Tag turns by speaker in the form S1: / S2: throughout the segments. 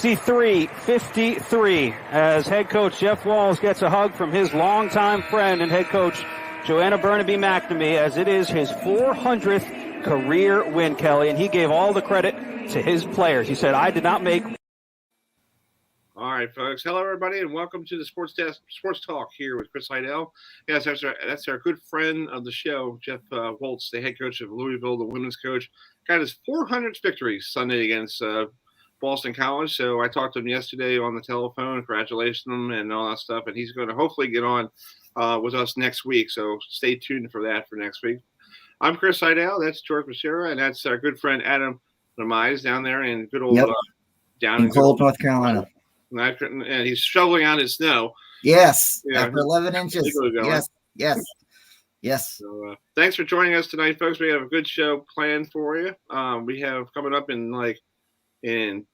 S1: 63-53 as head coach Jeff Walls gets a hug from his longtime friend and head coach Joanna Burnaby McNamee, as it is his 400th career win, Kelly, and he gave all the credit to his players. He said, I did not make...
S2: All right, folks. Hello, everybody, and welcome to the Sports Talk here with Chris Heidel. Yes, that's our good friend of the show, Jeff Waltz, the head coach of Louisville, the women's coach. Got his 400th victory Sunday against Boston College. So I talked to him yesterday on the telephone, congratulating him and all that stuff, and he's going to hopefully get on with us next week. So stay tuned for that for next week. I'm Chris Heidel. That's George Becerra, and that's our good friend Adam Nantais down there in good old down
S3: in cold North Carolina.
S2: And he's shoveling out his snow.
S3: Yes,
S2: yeah,
S3: after 11 inches. Yes.
S2: So, thanks for joining us tonight, folks. We have a good show planned for you. We have coming up in a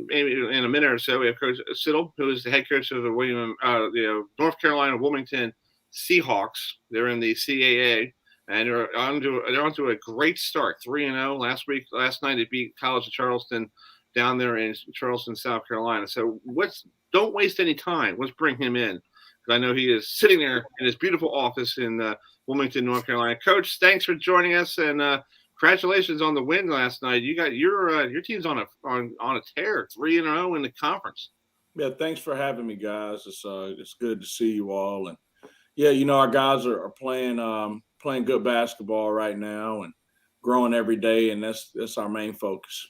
S2: minute or so. We have Coach Siddle, who is the head coach of the North Carolina Wilmington Seahawks. They're in the CAA, and they're on to a great start, 3-0 last night. They beat College of Charleston down there in Charleston, South Carolina. So don't waste any time. Let's bring him in, because I know he is sitting there in his beautiful office in Wilmington, North Carolina. Coach, thanks for joining us, and congratulations on the win last night. You got your team's on a tear, 3-0 in the conference.
S4: Yeah, thanks for having me, guys. It's good to see you all, and yeah, our guys are playing good basketball right now and growing every day, and that's our main focus.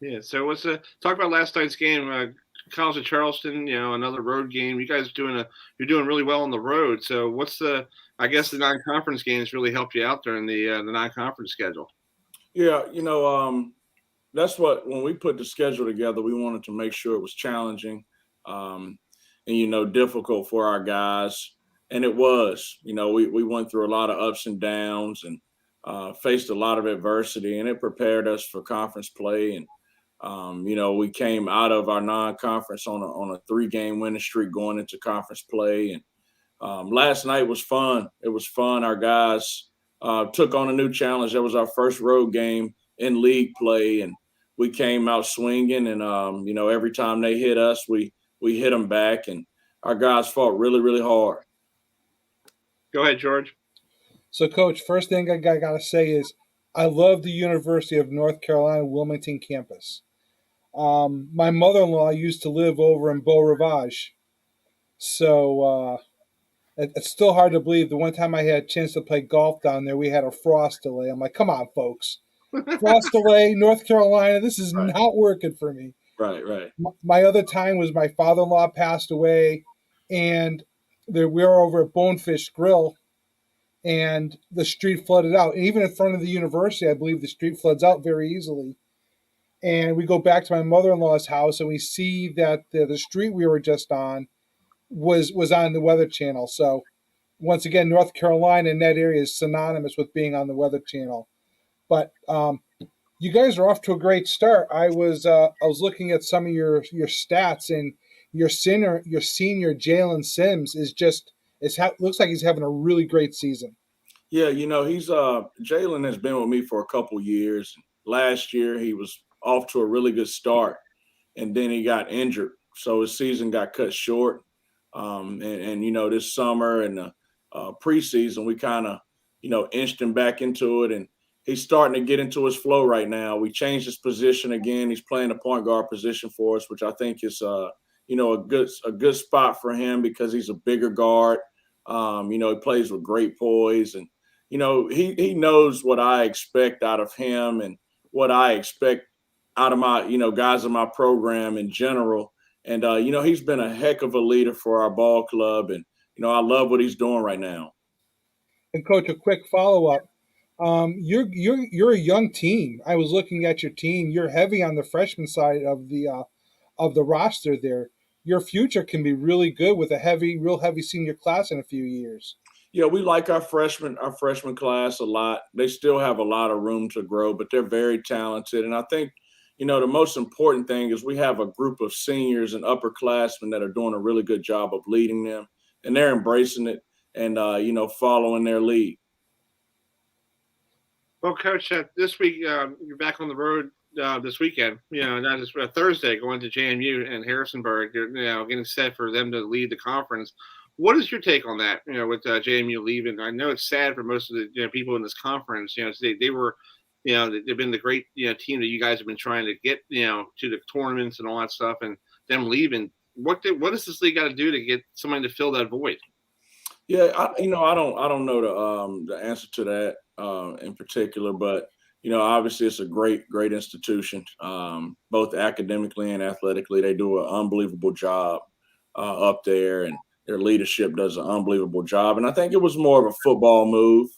S2: Yeah, so let's talk about last night's game. College of Charleston, another road game. You guys you're doing really well on the road. So I guess the non-conference games really helped you out during the non-conference schedule.
S4: Yeah, that's when we put the schedule together, we wanted to make sure it was challenging and difficult for our guys, and it was. We went through a lot of ups and downs and faced a lot of adversity, and it prepared us for conference play. And we came out of our non-conference on a 3-game winning streak going into conference play. And last night was fun. It was fun. Our guys took on a new challenge. That was our first road game in league play, and we came out swinging. And, every time they hit us, we hit them back, and our guys fought really, really hard.
S2: Go ahead, George.
S5: So, Coach, first thing I got to say is I love the University of North Carolina Wilmington campus. My mother-in-law used to live over in Beau Rivage. So it's still hard to believe the one time I had a chance to play golf down there, we had a frost delay. I'm like, come on, folks. Frost delay, North Carolina, this is not working for me.
S4: Right.
S5: My other time was my father-in-law passed away, and we were over at Bonefish Grill, and the street flooded out. And even in front of the university, I believe the street floods out very easily. And we go back to my mother-in-law's house, and we see that the street we were just on was on the Weather Channel. So once again, North Carolina in that area is synonymous with being on the Weather Channel. But you guys are off to a great start. I was looking at some of your stats, and your senior Jalen Sims looks like he's having a really great season.
S4: Yeah, he's Jalen has been with me for a couple years. Last year he was off to a really good start, and then he got injured, so his season got cut short. And this summer and the preseason, we kind of inched him back into it, and he's starting to get into his flow right now. We changed his position again. He's playing the point guard position for us, which I think is a good spot for him because he's a bigger guard. He plays with great poise, and he knows what I expect out of him and what I expect out of my guys in my program in general. And he's been a heck of a leader for our ball club, and I love what he's doing right now.
S5: And Coach, a quick follow-up. You're a young team. I was looking at your team. You're heavy on the freshman side of the roster there. Your future can be really good with a real heavy senior class in a few years.
S4: Yeah, we like our freshman class a lot. They still have a lot of room to grow, but they're very talented. And I think, the most important thing is we have a group of seniors and upperclassmen that are doing a really good job of leading them, and they're embracing it and, following their lead.
S2: Well, Coach, this week you're back on the road this weekend. Not just Thursday, going to JMU and Harrisonburg. Getting set for them to lead the conference. What is your take on that? With JMU leaving, I know it's sad for most of the people in this conference. They were, they've been the great team that you guys have been trying to get to the tournaments and all that stuff, and them leaving. What does this league got to do to get somebody to fill that void?
S4: Yeah, I don't know the answer to that in particular, but obviously it's a great institution, both academically and athletically. They do an unbelievable job up there, and their leadership does an unbelievable job. And I think it was more of a football move.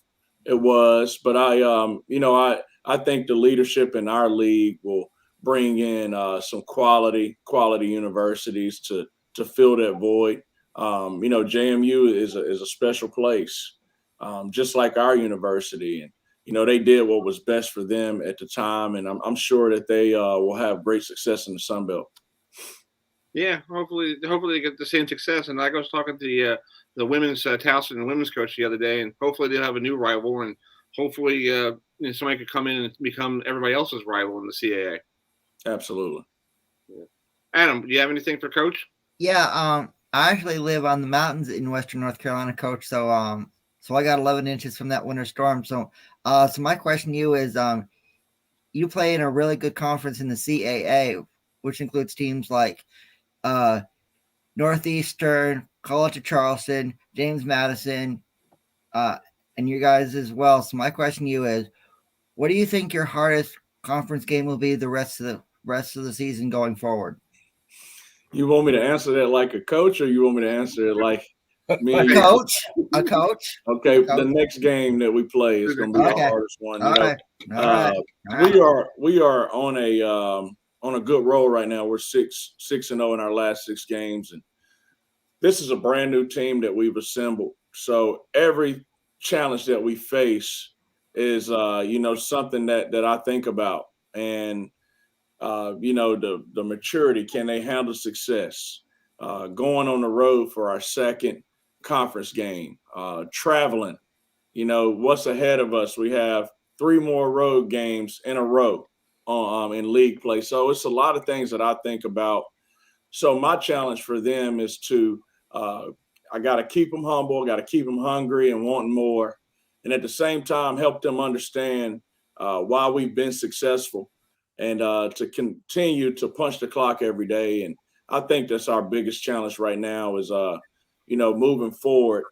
S4: It was, but I think the leadership in our league will bring in some quality universities to fill that void. JMU is a special place, just like our university, and they did what was best for them at the time, and I'm sure that they will have great success in the Sun Belt.
S2: Yeah, hopefully they get the same success. And I was talking to the women's Towson and women's coach the other day, and hopefully they'll have a new rival, and hopefully somebody could come in and become everybody else's rival in the CAA.
S4: Absolutely.
S2: Yeah. Adam, do you have anything for Coach?
S3: Yeah, I actually live on the mountains in Western North Carolina, Coach. So I got 11 inches from that winter storm. So my question to you is, you play in a really good conference in the CAA, which includes teams like Northeastern, College of Charleston, James Madison, and you guys as well. So my question to you is, what do you think your hardest conference game will be the rest of the season going forward?
S4: You want me to answer that like a coach, or you want me to answer it like me?
S3: A coach.
S4: Okay, the next game that we play is going to be the hardest one.
S3: All right.
S4: We are on a good roll right now. We're 6-0 in our last 6 games, and this is a brand new team that we've assembled. So every challenge that we face is something that I think about, and the maturity. Can they handle success? Going on the road for our second conference game, traveling, what's ahead of us? We have 3 more road games in a row in league play. So it's a lot of things that I think about. So my challenge for them is to, I got to keep them humble, got to keep them hungry and wanting more. And at the same time, help them understand why we've been successful, and to continue to punch the clock every day. And I think that's our biggest challenge right now is, moving forward,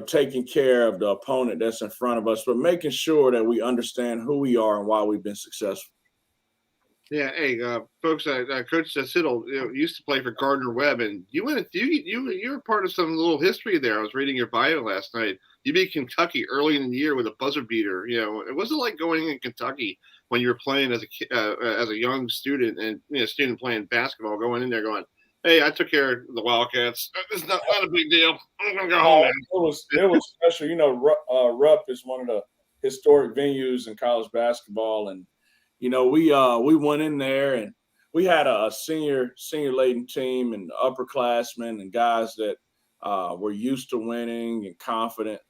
S4: taking care of the opponent that's in front of us, but making sure that we understand who we are and why we've been successful.
S2: Yeah, hey, folks, Coach Siddle used to play for Gardner-Webb, and you were part of some little history there. I was reading your bio last night. You beat Kentucky early in the year with a buzzer beater. It wasn't like going in Kentucky when you were playing as a young student and student playing basketball, going in there going, hey, I took care of the Wildcats. It's not a big deal. I'm gonna go home.
S4: It was special. Rupp is one of the historic venues in college basketball, and we went in there and we had a senior laden team and upperclassmen and guys that were used to winning and confident,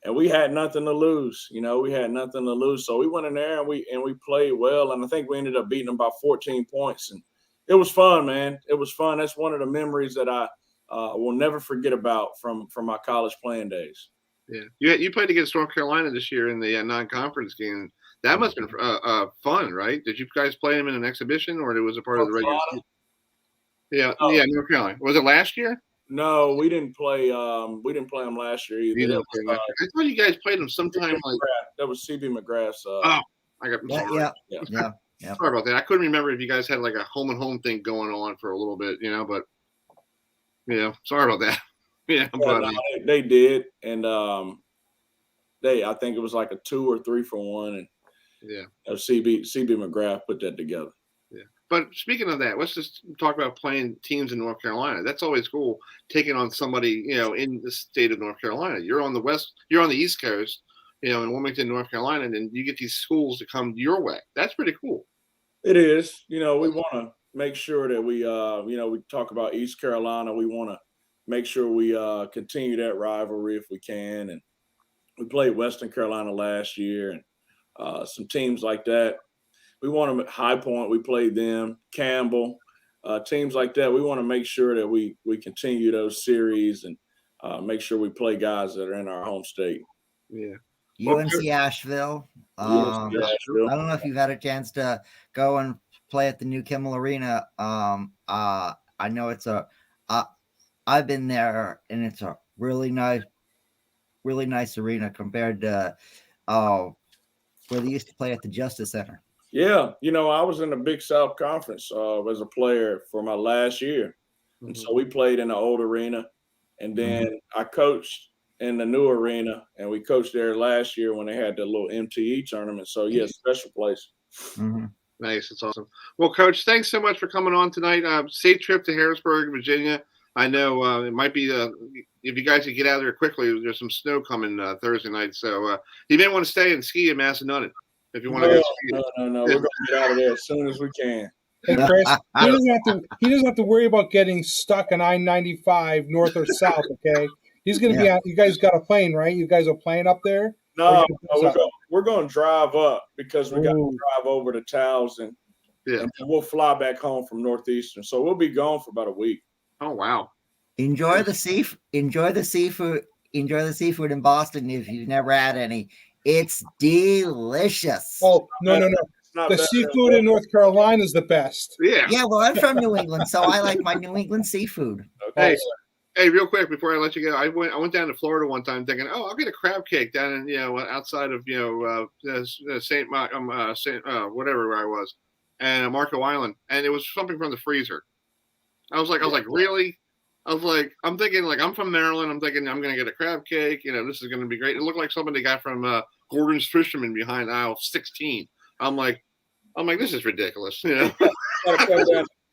S4: and we had nothing to lose. We had nothing to lose, so we went in there and we played well, and I think we ended up beating them by 14 points, and it was fun, man. It was fun. That's one of the memories that I will never forget about from my college playing days.
S2: Yeah, you played against North Carolina this year in the non-conference game. That must have been fun, right? Did you guys play them in an exhibition, or it was a part of the regular season? Yeah, North Carolina. Was it last year?
S4: No, we didn't play. We didn't play them last year either.
S2: I thought you guys played them sometime like
S4: that was CB McGrath's.
S2: I got
S3: Yeah.
S2: Sorry about that. I couldn't remember if you guys had like a home and home thing going on for a little bit, but sorry about that.
S4: They did, and I think it was like a 2 or 3 for 1, and CB McGrath put that together.
S2: Yeah, but speaking of that, let's just talk about playing teams in North Carolina. That's always cool, taking on somebody in the state of North Carolina. You're on the East Coast, in Wilmington, North Carolina, and you get these schools to come your way. That's pretty cool.
S4: It is. We want to make sure that we talk about East Carolina. We want to make sure we continue that rivalry if we can. And we played Western Carolina last year and some teams like that. We want them at High Point. We played them, Campbell, teams like that. We want to make sure that we continue those series and make sure we play guys that are in our home state.
S2: Yeah.
S3: UNC Asheville. I don't know if you've had a chance to go and play at the new Kimmel Arena. I know it's I've been there, and it's a really nice arena compared to where they used to play at the Justice Center.
S4: Yeah, I was in the Big South Conference as a player for my last year. And so we played in the old arena, and then I coached in the new arena, and we coached there last year when they had the little MTE tournament. So, yeah, special place.
S2: Nice. It's awesome. Well, Coach, thanks so much for coming on tonight. Safe trip to Harrisburg, Virginia. I know it might be if you guys could get out of there quickly, there's some snow coming Thursday night. So you may want to stay and ski in Massanutten if you want to go ski.
S4: No. We're going to get out of there as soon as we can.
S5: Hey, Chris, he doesn't have to worry about getting stuck on I-95 north or south, okay? He's going to be out. You guys got a plane, right? You guys are playing up there?
S4: No, we're going to drive up because we got to drive over to Towson. And we'll fly back home from Northeastern. So we'll be gone for about a week.
S2: Oh, wow.
S3: Enjoy the seafood in Boston if you've never had any. It's delicious.
S5: Oh, no. The seafood in North Carolina is the best.
S2: Yeah.
S3: Yeah, well, I'm from New England, so I like my New England seafood.
S2: Okay. Hey, real quick before I let you go, I went down to Florida one time thinking, I'll get a crab cake down in outside of Saint whatever where I was, and Marco Island, and it was something from the freezer. I was like, really? I was like, I'm thinking, like, I'm from Maryland. I'm thinking I'm going to get a crab cake. This is going to be great. It looked like something they got from Gordon's Fisherman behind aisle 16. I'm like, this is ridiculous.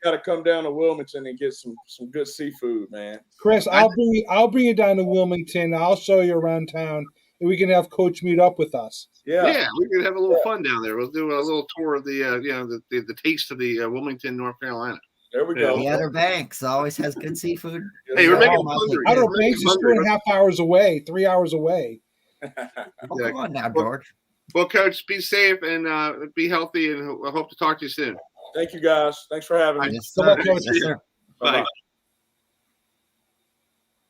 S4: Gotta come down to Wilmington and get some good seafood, man.
S5: Chris, I'll bring you down to Wilmington. I'll show you around town, and we can have Coach meet up with us.
S2: Yeah, we could have a little fun down there. We'll do a little tour of the taste of the Wilmington, North Carolina.
S4: There we go.
S3: The Outer Banks always has good seafood.
S2: Hey, we're making hungry.
S5: Outer Banks is 2.5 hours away, 3 hours away.
S3: Come on now, George.
S2: Well, Coach, be safe and be healthy, and I hope to talk to you soon.
S4: Thank you, guys. Thanks for having me.
S3: Yes, sir. Yes, sir.
S2: Bye.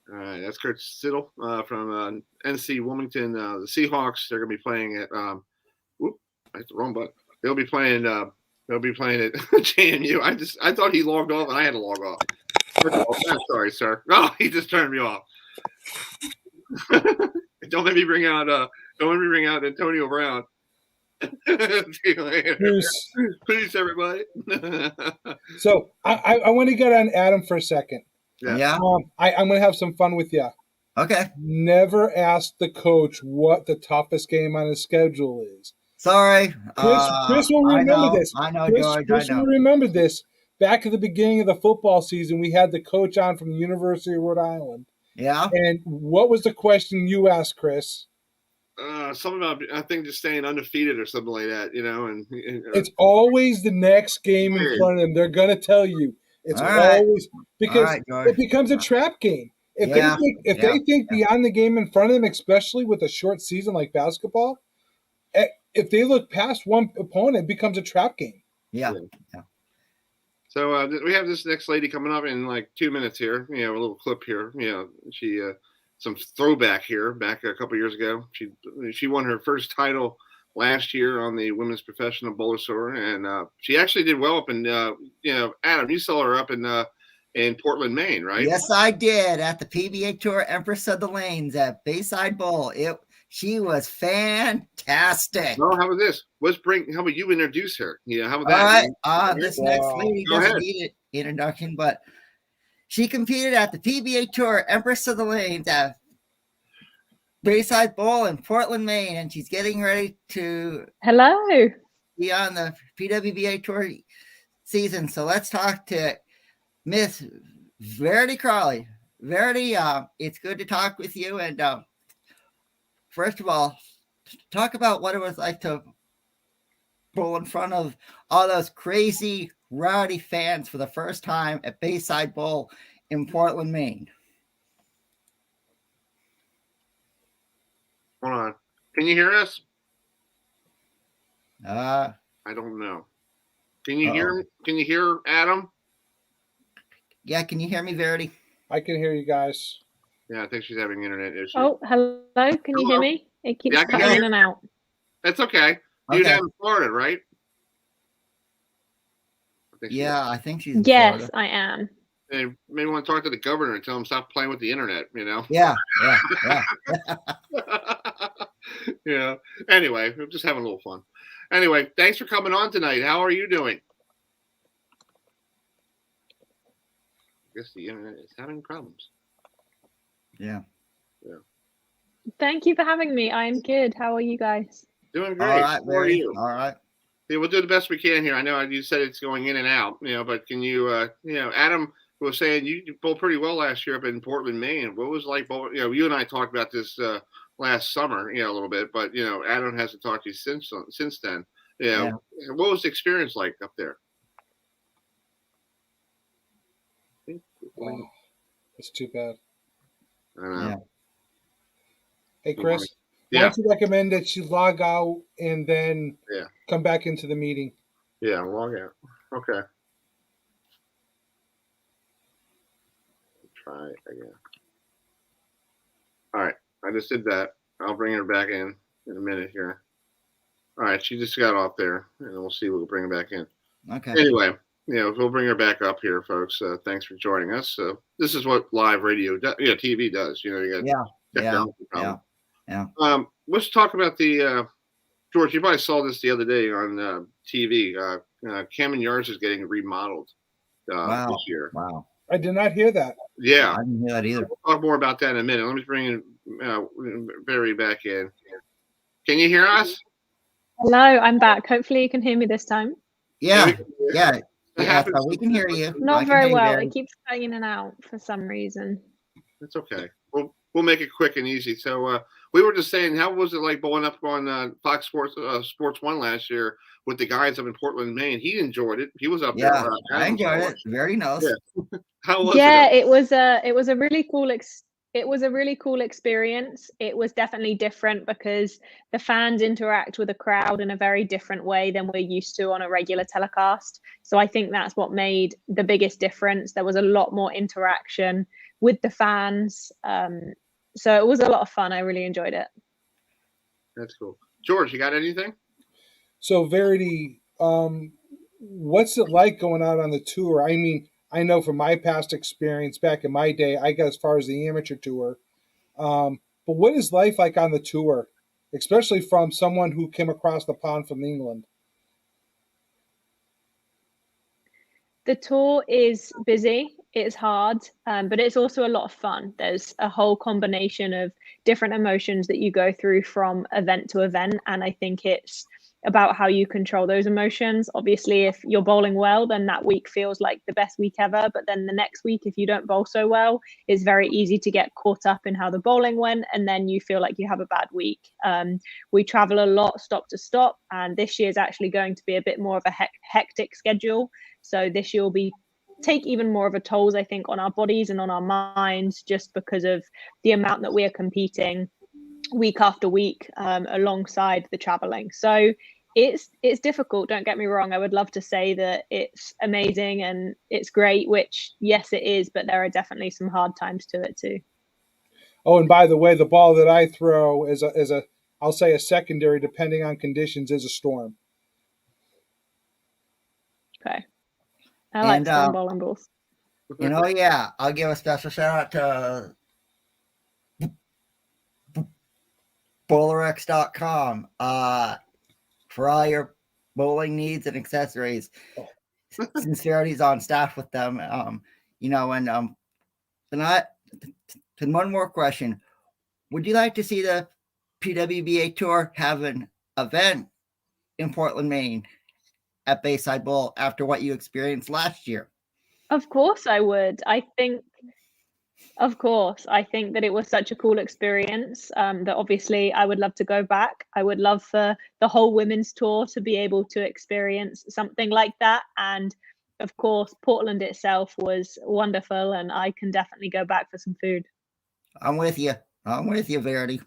S2: All right, that's Coach Siddle from NC Wilmington. The Seahawks. They're going to be playing at. That's the wrong button. They'll be playing at JMU. I thought he logged off, and I had to log off. I'm sorry, sir. Oh, he just turned me off. Don't let me bring out Antonio Brown. See you later. Peace, everybody.
S5: So I want to get on Adam for a second.
S3: Yeah.
S5: I'm going to have some fun with you.
S3: Okay.
S5: Never ask the coach what the toughest game on his schedule is.
S3: Sorry.
S5: Chris will remember this.
S3: I know, George.
S5: Chris will remember this. Back at the beginning of the football season, we had the coach on from the University of Rhode Island.
S3: Yeah.
S5: And what was the question you asked, Chris?
S2: Something about, I think, just staying undefeated or something like that, and
S5: it's always the next game in front of them. They're going to tell you. It's always because it becomes a trap game. If they think beyond the game in front of them, especially with a short season like basketball, if they look past one opponent, it becomes a trap game.
S3: Yeah.
S2: So we have this next lady coming up in like 2 minutes here. A little clip here. She some throwback here. Back a couple years ago, she won her first title last year on the women's professional bowler tour, and she actually did well up in Adam, you saw her up in Portland, Maine, right?
S3: Yes, I did at the PBA Tour Empress of the Lanes at Bayside Bowl. She was fantastic.
S2: Well, how about this? How about you introduce her? How about
S3: that?
S2: All
S3: right. This next lady doesn't need an introduction, but she competed at the PBA Tour Empress of the Lanes at Bayside Bowl in Portland, Maine, and she's getting ready to be on the PWBA Tour season. So let's talk to Miss Verity Crawley. Verity, it's good to talk with you. And first of all, talk about what it was like to bowl in front of all those crazy, rowdy fans for the first time at Bayside Bowl in Portland, Maine.
S2: Hold on. Can you hear us?
S3: I
S2: I don't know. Can you hear? Can you hear Adam?
S3: Yeah, can you hear me, Verity?
S5: I can hear you guys.
S2: Yeah, I think she's having internet issues.
S6: Oh, hello. Can you hear me? It keeps cutting in and out.
S2: That's okay. You're down in Florida, right?
S3: I think she's in
S6: Yes,
S3: Florida.
S6: I am.
S2: Hey, maybe want to talk to the governor and tell him stop playing with the internet, you know?
S3: Yeah.
S2: Yeah. Anyway, we're just having a little fun. Anyway, thanks for coming on tonight. How are you doing? I guess the internet is having problems.
S3: Yeah.
S6: Thank you for having me. I'm good. How are you guys?
S2: Doing great.
S3: All right,
S2: How are you?
S3: All right.
S2: Yeah, we'll do the best we can here. I know you said it's going in and out, but can you, Adam was saying you bowled pretty well last year up in Portland, Maine. What was it like bowling? You and I talked about this last summer, a little bit, but Adam hasn't talked to you since then. What was the experience like up there?
S5: Oh, it's too bad.
S2: I don't know.
S3: Yeah.
S5: Hey, Chris, why don't you recommend that you log out and then come back into the meeting?
S2: Yeah, log out. Okay. Try again. All right, I just did that. I'll bring her back in a minute here. All right, she just got off there, and we'll see. We'll bring her back in.
S3: Okay.
S2: Anyway, we'll bring her back up here, folks. Thanks for joining us. This is what live radio, TV does. You got let's talk about the George. You probably saw this the other day on TV. Camden Yards is getting remodeled this year.
S3: Wow.
S5: I did not hear that.
S2: Yeah,
S3: I didn't hear that either.
S2: We'll talk more about that in a minute. Let me bring Verity back in. Can you hear us?
S6: Hello, I'm back. Hopefully you can hear me this time.
S3: Yeah. So we can hear you.
S6: Not very well. It keeps cutting in and out for some reason.
S2: That's okay. We'll make it quick and easy. So we were just saying, how was it like bowling up on Fox Sports 1 last year with the guys up in Portland, Maine? He enjoyed it. He was up there.
S3: I enjoyed it. Very nice.
S2: Yeah. How was
S6: it? It was a really cool experience. It was definitely different because the fans interact with the crowd in a very different way than we're used to on a regular telecast. So I think that's what made the biggest difference. There was a lot more interaction with the fans. So it was a lot of fun. I really enjoyed it.
S2: That's cool. George, you got anything?
S5: So Verity, what's it like going out on the tour? I mean, I know from my past experience back in my day, I got as far as the amateur tour. But what is life like on the tour, especially from someone who came across the pond from England?
S6: The tour is busy, it's hard, but it's also a lot of fun. There's a whole combination of different emotions that you go through from event to event, and I think it's about how you control those emotions. Obviously, if you're bowling well, then that week feels like the best week ever, but then the next week, if you don't bowl so well, it's very easy to get caught up in how the bowling went, and then you feel like you have a bad week. We travel a lot, stop to stop, and this year is actually going to be a bit more of a hectic schedule. So this year will take even more of a toll, I think, on our bodies and on our minds, just because of the amount that we are competing week after week alongside the traveling. So it's difficult, don't get me wrong. I would love to say that it's amazing and it's great, which yes it is, but there are definitely some hard times to it too.
S5: Oh, and by the way, the ball that I throw is a I'll say a secondary, depending on conditions, is a storm.
S6: Okay. I like storm bowling balls.
S3: I'll give a special shout out to bowlerx.com for all your bowling needs and accessories. Since Verity's on staff with them, and one more question. Would you like to see the PWBA Tour have an event in Portland, Maine at Bayside Bowl after what you experienced last year?
S6: Of course I would. I think that it was such a cool experience that obviously I would love to go back. I would love for the whole women's tour to be able to experience something like that. And of course, Portland itself was wonderful, and I can definitely go back for some food.
S3: I'm with you, Verity.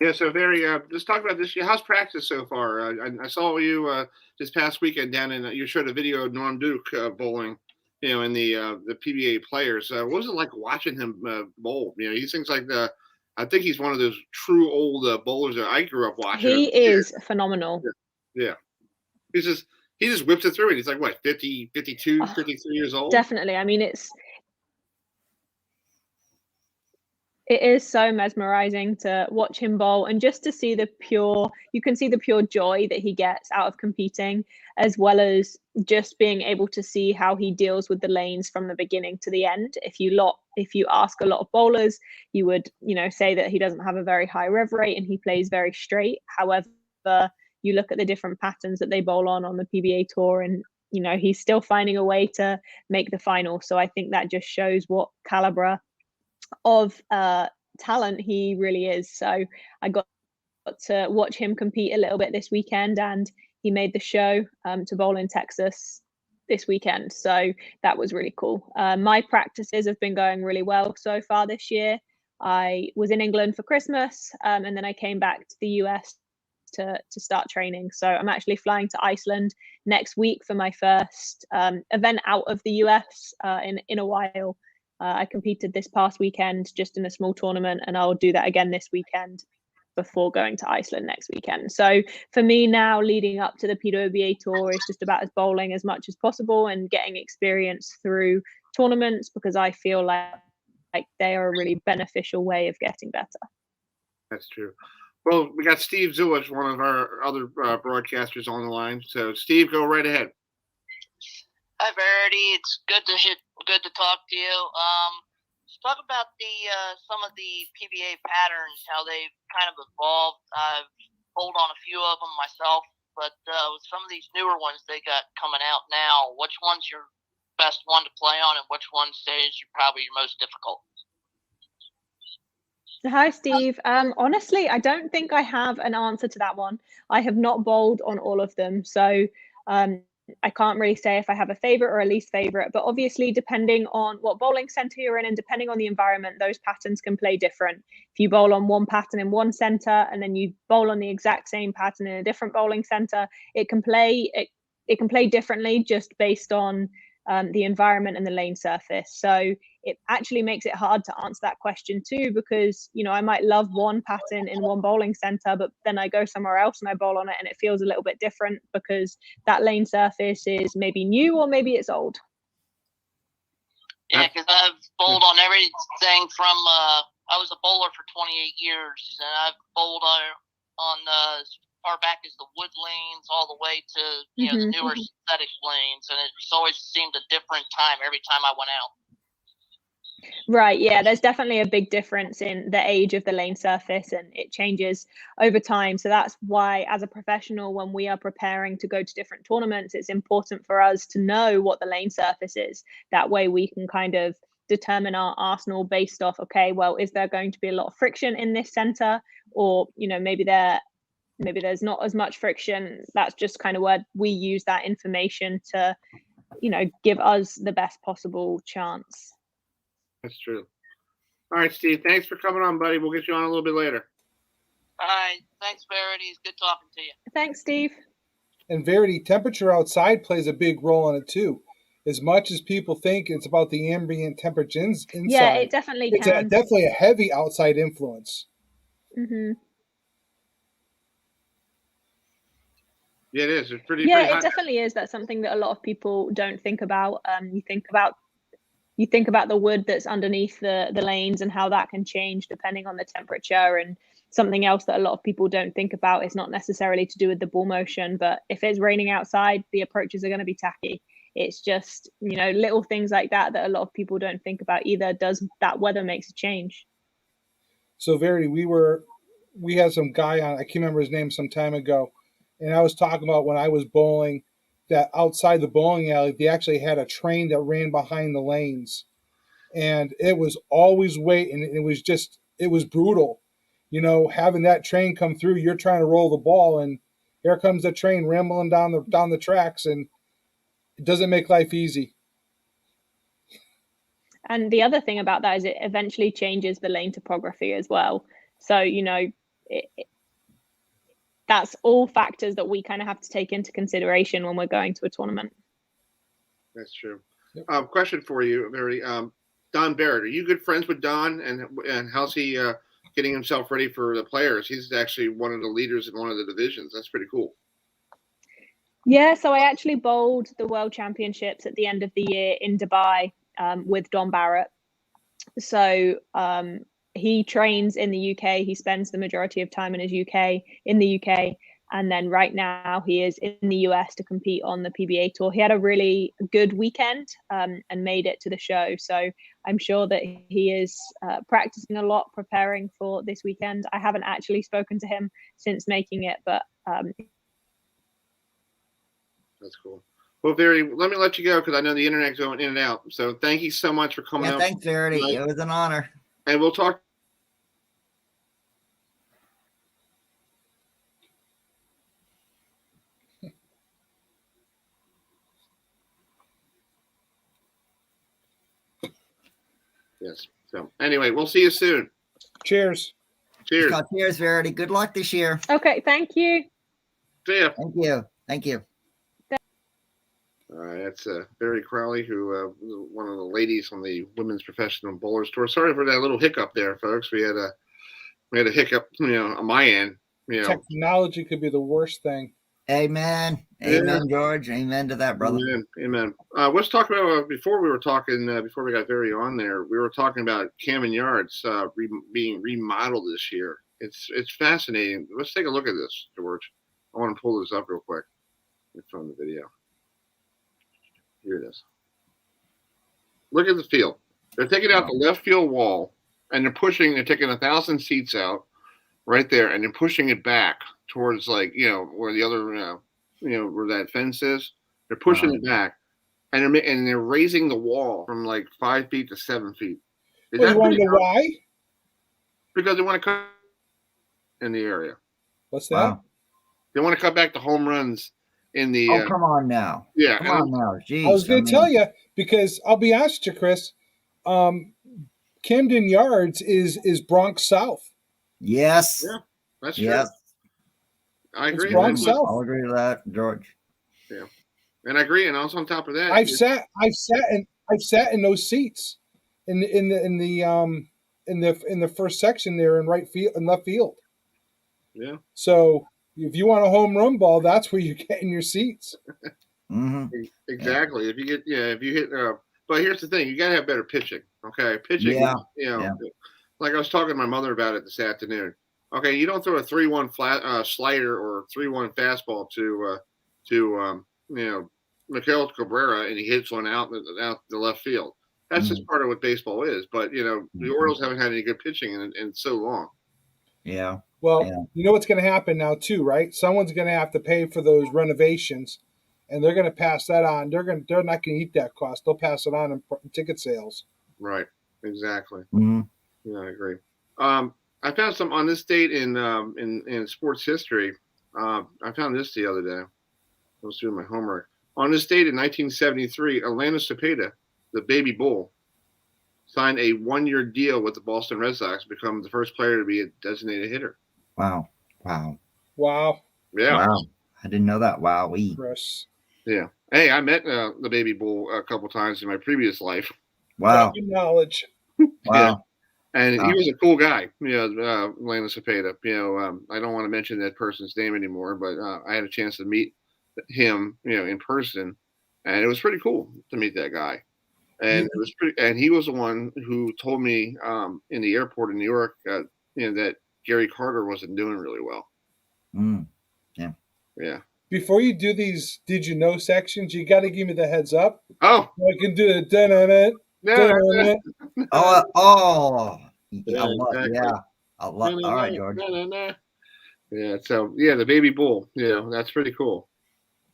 S2: Yeah, so very. Let's talk about this. How's practice so far? I saw you this past weekend down in. You showed a video of Norm Duke bowling. And the PBA players. What was it like watching him bowl? He seems like I think he's one of those true old bowlers that I grew up watching.
S6: He is phenomenal.
S2: Yeah. He just whips it through it. He's like, what, 50, 52, 53 years old?
S6: Definitely. I mean, it is so mesmerizing to watch him bowl and just to see you can see the pure joy that he gets out of competing, as well as just being able to see how he deals with the lanes from the beginning to the end. If you ask a lot of bowlers, you would, say that he doesn't have a very high rev rate and he plays very straight. However, you look at the different patterns that they bowl on the PBA tour, and he's still finding a way to make the final. So I think that just shows what caliber of talent he really is. So I got to watch him compete a little bit this weekend, and he made the show to bowl in Texas this weekend. So that was really cool. My practices have been going really well so far this year. I was in England for Christmas, and then I came back to the US to start training. So I'm actually flying to Iceland next week for my first event out of the US in a while. I competed this past weekend just in a small tournament, and I'll do that again this weekend before going to Iceland next weekend. So for me now, leading up to the PWBA tour is just about bowling as much as possible and getting experience through tournaments, because I feel like they are a really beneficial way of getting better.
S2: That's true. Well, we got Steve Zulich, one of our other broadcasters, on the line. So, Steve, go right ahead.
S7: Hi, Verity. It's good to talk to you. Let's talk about some of the PBA patterns, how they've kind of evolved. I've bowled on a few of them myself, but with some of these newer ones they got coming out now, which one's your best one to play on, and which one stays probably your most difficult?
S6: Hi, Steve. Honestly, I don't think I have an answer to that one. I have not bowled on all of them, so I can't really say if I have a favorite or a least favorite, but obviously depending on what bowling center you're in and depending on the environment, those patterns can play different. If you bowl on one pattern in one center and then you bowl on the exact same pattern in a different bowling center, it can play differently just based on the environment and the lane surface. So it actually makes it hard to answer that question too, because I might love one pattern in one bowling center, but then I go somewhere else and I bowl on it and it feels a little bit different because that lane surface is maybe new or maybe it's old.
S7: Yeah, because I've bowled on everything from I was a bowler for 28 years, and I've bowled on as far back as the wood lanes all the way to the newer synthetic lanes, and it's always seemed a different time every time I went out.
S6: Right, yeah, there's definitely a big difference in the age of the lane surface, and it changes over time. So that's why, as a professional, when we are preparing to go to different tournaments, it's important for us to know what the lane surface is. That way we can kind of determine our arsenal based off, okay, well, is there going to be a lot of friction in this center, or maybe there's not as much friction. That's just kind of where we use that information to give us the best possible chance.
S2: That's true. All right, Steve, thanks for coming on, buddy. We'll get you on a little bit later.
S7: All right. Thanks, Verity. It's good talking to you.
S6: Thanks, Steve.
S5: And Verity, temperature outside plays a big role in it too. As much as people think it's about the ambient temperature inside,
S6: yeah, it definitely
S5: it's
S6: can.
S5: definitely a heavy outside influence.
S6: Mm-hmm.
S2: Yeah, it is. It's pretty.
S6: Yeah,
S2: pretty
S6: it
S2: hot.
S6: definitely is. That's something that a lot of people don't think about. You think about the wood that's underneath the lanes and how that can change depending on the temperature. And something else that a lot of people don't think about is not necessarily to do with the ball motion, but if it's raining outside, the approaches are going to be tacky. It's just, little things like that a lot of people don't think about either. Does that weather makes a change?
S5: So Verity, we had some guy on, I can't remember his name, some time ago, and I was talking about when I was bowling, that outside the bowling alley, they actually had a train that ran behind the lanes, and it was always waiting. It was brutal, having that train come through. You're trying to roll the ball, and here comes the train rambling down the tracks, and it doesn't make life easy. And
S6: the other thing about that is it eventually changes the lane topography as well. So, that's all factors that we kind of have to take into consideration when we're going to a tournament.
S2: That's true.
S5: Yep.
S2: Question for you, Verity. Don Barrett, are you good friends with Don? And how's he getting himself ready for the players? He's actually one of the leaders in one of the divisions. That's pretty cool.
S6: Yeah, so I actually bowled the World Championships at the end of the year in Dubai with Don Barrett. So he trains in the UK. He spends the majority of time in the UK. And then right now he is in the US to compete on the PBA tour. He had a really good weekend and made it to the show. So I'm sure that he is practicing a lot, preparing for this weekend. I haven't actually spoken to him since making it, but
S2: that's cool. Well, Verity, let me let you go because I know the internet's going in and out. So thank you so much for coming out.
S3: Thanks, Verity. It was an honor.
S2: And we'll talk. Yes. So anyway, we'll see you soon.
S5: Cheers.
S2: Cheers.
S3: Cheers, Verity. Good luck this year.
S6: okay, thank you.
S2: See ya.
S3: Thank you. Thank you.
S2: All right, that's Verity Crawley, who one of the ladies on the Women's Professional Bowlers Tour. Sorry for that little hiccup there, folks. We had a hiccup, on my end.
S5: Technology could be the worst thing.
S3: Amen. Amen, George. Amen to that, brother.
S2: Amen. Let's talk about before we got Verity on there. We were talking about Camden Yards being remodeled this year. It's fascinating. Let's take a look at this, George. I want to pull this up real quick. Let me find the video. Here it is. Look at the field. They're taking out the left field wall, and they're taking 1,000 seats out right there, and they're pushing it back towards where the other, where that fence is. They're pushing it back, and they're raising the wall from 5 feet to 7 feet.
S5: You want to know why?
S2: Because they want to cut in the area.
S5: What's that?
S3: Wow.
S2: They want to cut back the home runs in the.
S3: Oh, come on now.
S2: Yeah.
S3: Come on now. Jeez,
S5: I was going to tell you, because I'll be honest with you, Chris. Camden Yards is Bronx South.
S3: Yes.
S2: Yeah, that's true.
S3: Yes.
S2: I agree.
S5: It's Bronx South.
S3: I'll agree with that, George.
S2: Yeah, and I agree. And also on top of that,
S5: I've sat in those seats in the first section there in right field and left field.
S2: Yeah.
S5: So if you want a home run ball, that's where you're getting your seats.
S3: Mm-hmm.
S2: Exactly. If you hit, but here's the thing: you got to have better pitching. Okay, pitching.
S3: Yeah.
S2: Like I was talking to my mother about it this afternoon. Okay, you don't throw a 3-1 flat slider or 3-1 fastball to Miguel Cabrera and he hits one out the left field. That's just part of what baseball is. But the Orioles haven't had any good pitching in so long.
S3: Yeah.
S5: Well, you know what's going to happen now too, right? Someone's going to have to pay for those renovations, and they're going to pass that on. They're not going to eat that cost. They'll pass it on in ticket sales.
S2: Right. Exactly.
S3: Mm-hmm.
S2: Yeah, I agree. I found some on this date in sports history. I found this the other day. I was doing my homework. On this date in 1973, Orlando Cepeda, the baby bull, signed a 1-year deal with the Boston Red Sox to become the first player to be a designated hitter.
S3: Wow.
S2: Yeah.
S3: Wow. I didn't know that. Wow.
S5: Chris.
S2: Yeah. Hey, I met the baby bull a couple times in my previous life.
S3: Wow.
S5: Knowledge.
S3: Wow.
S2: Yeah. And he was a cool guy, Orlando Cepeda. I don't want to mention that person's name anymore, but I had a chance to meet him, in person, and it was pretty cool to meet that guy. And it was and he was the one who told me in the airport in New York, that Gary Carter wasn't doing really well. Yeah.
S5: Before you do these, did you know sections? You got to give me the heads up.
S2: Oh,
S5: I can do it. Dun-dun-dun.
S3: Oh.
S2: Yeah, exactly.
S3: All right, George.
S2: Yeah. So the baby bull. Yeah, that's pretty cool.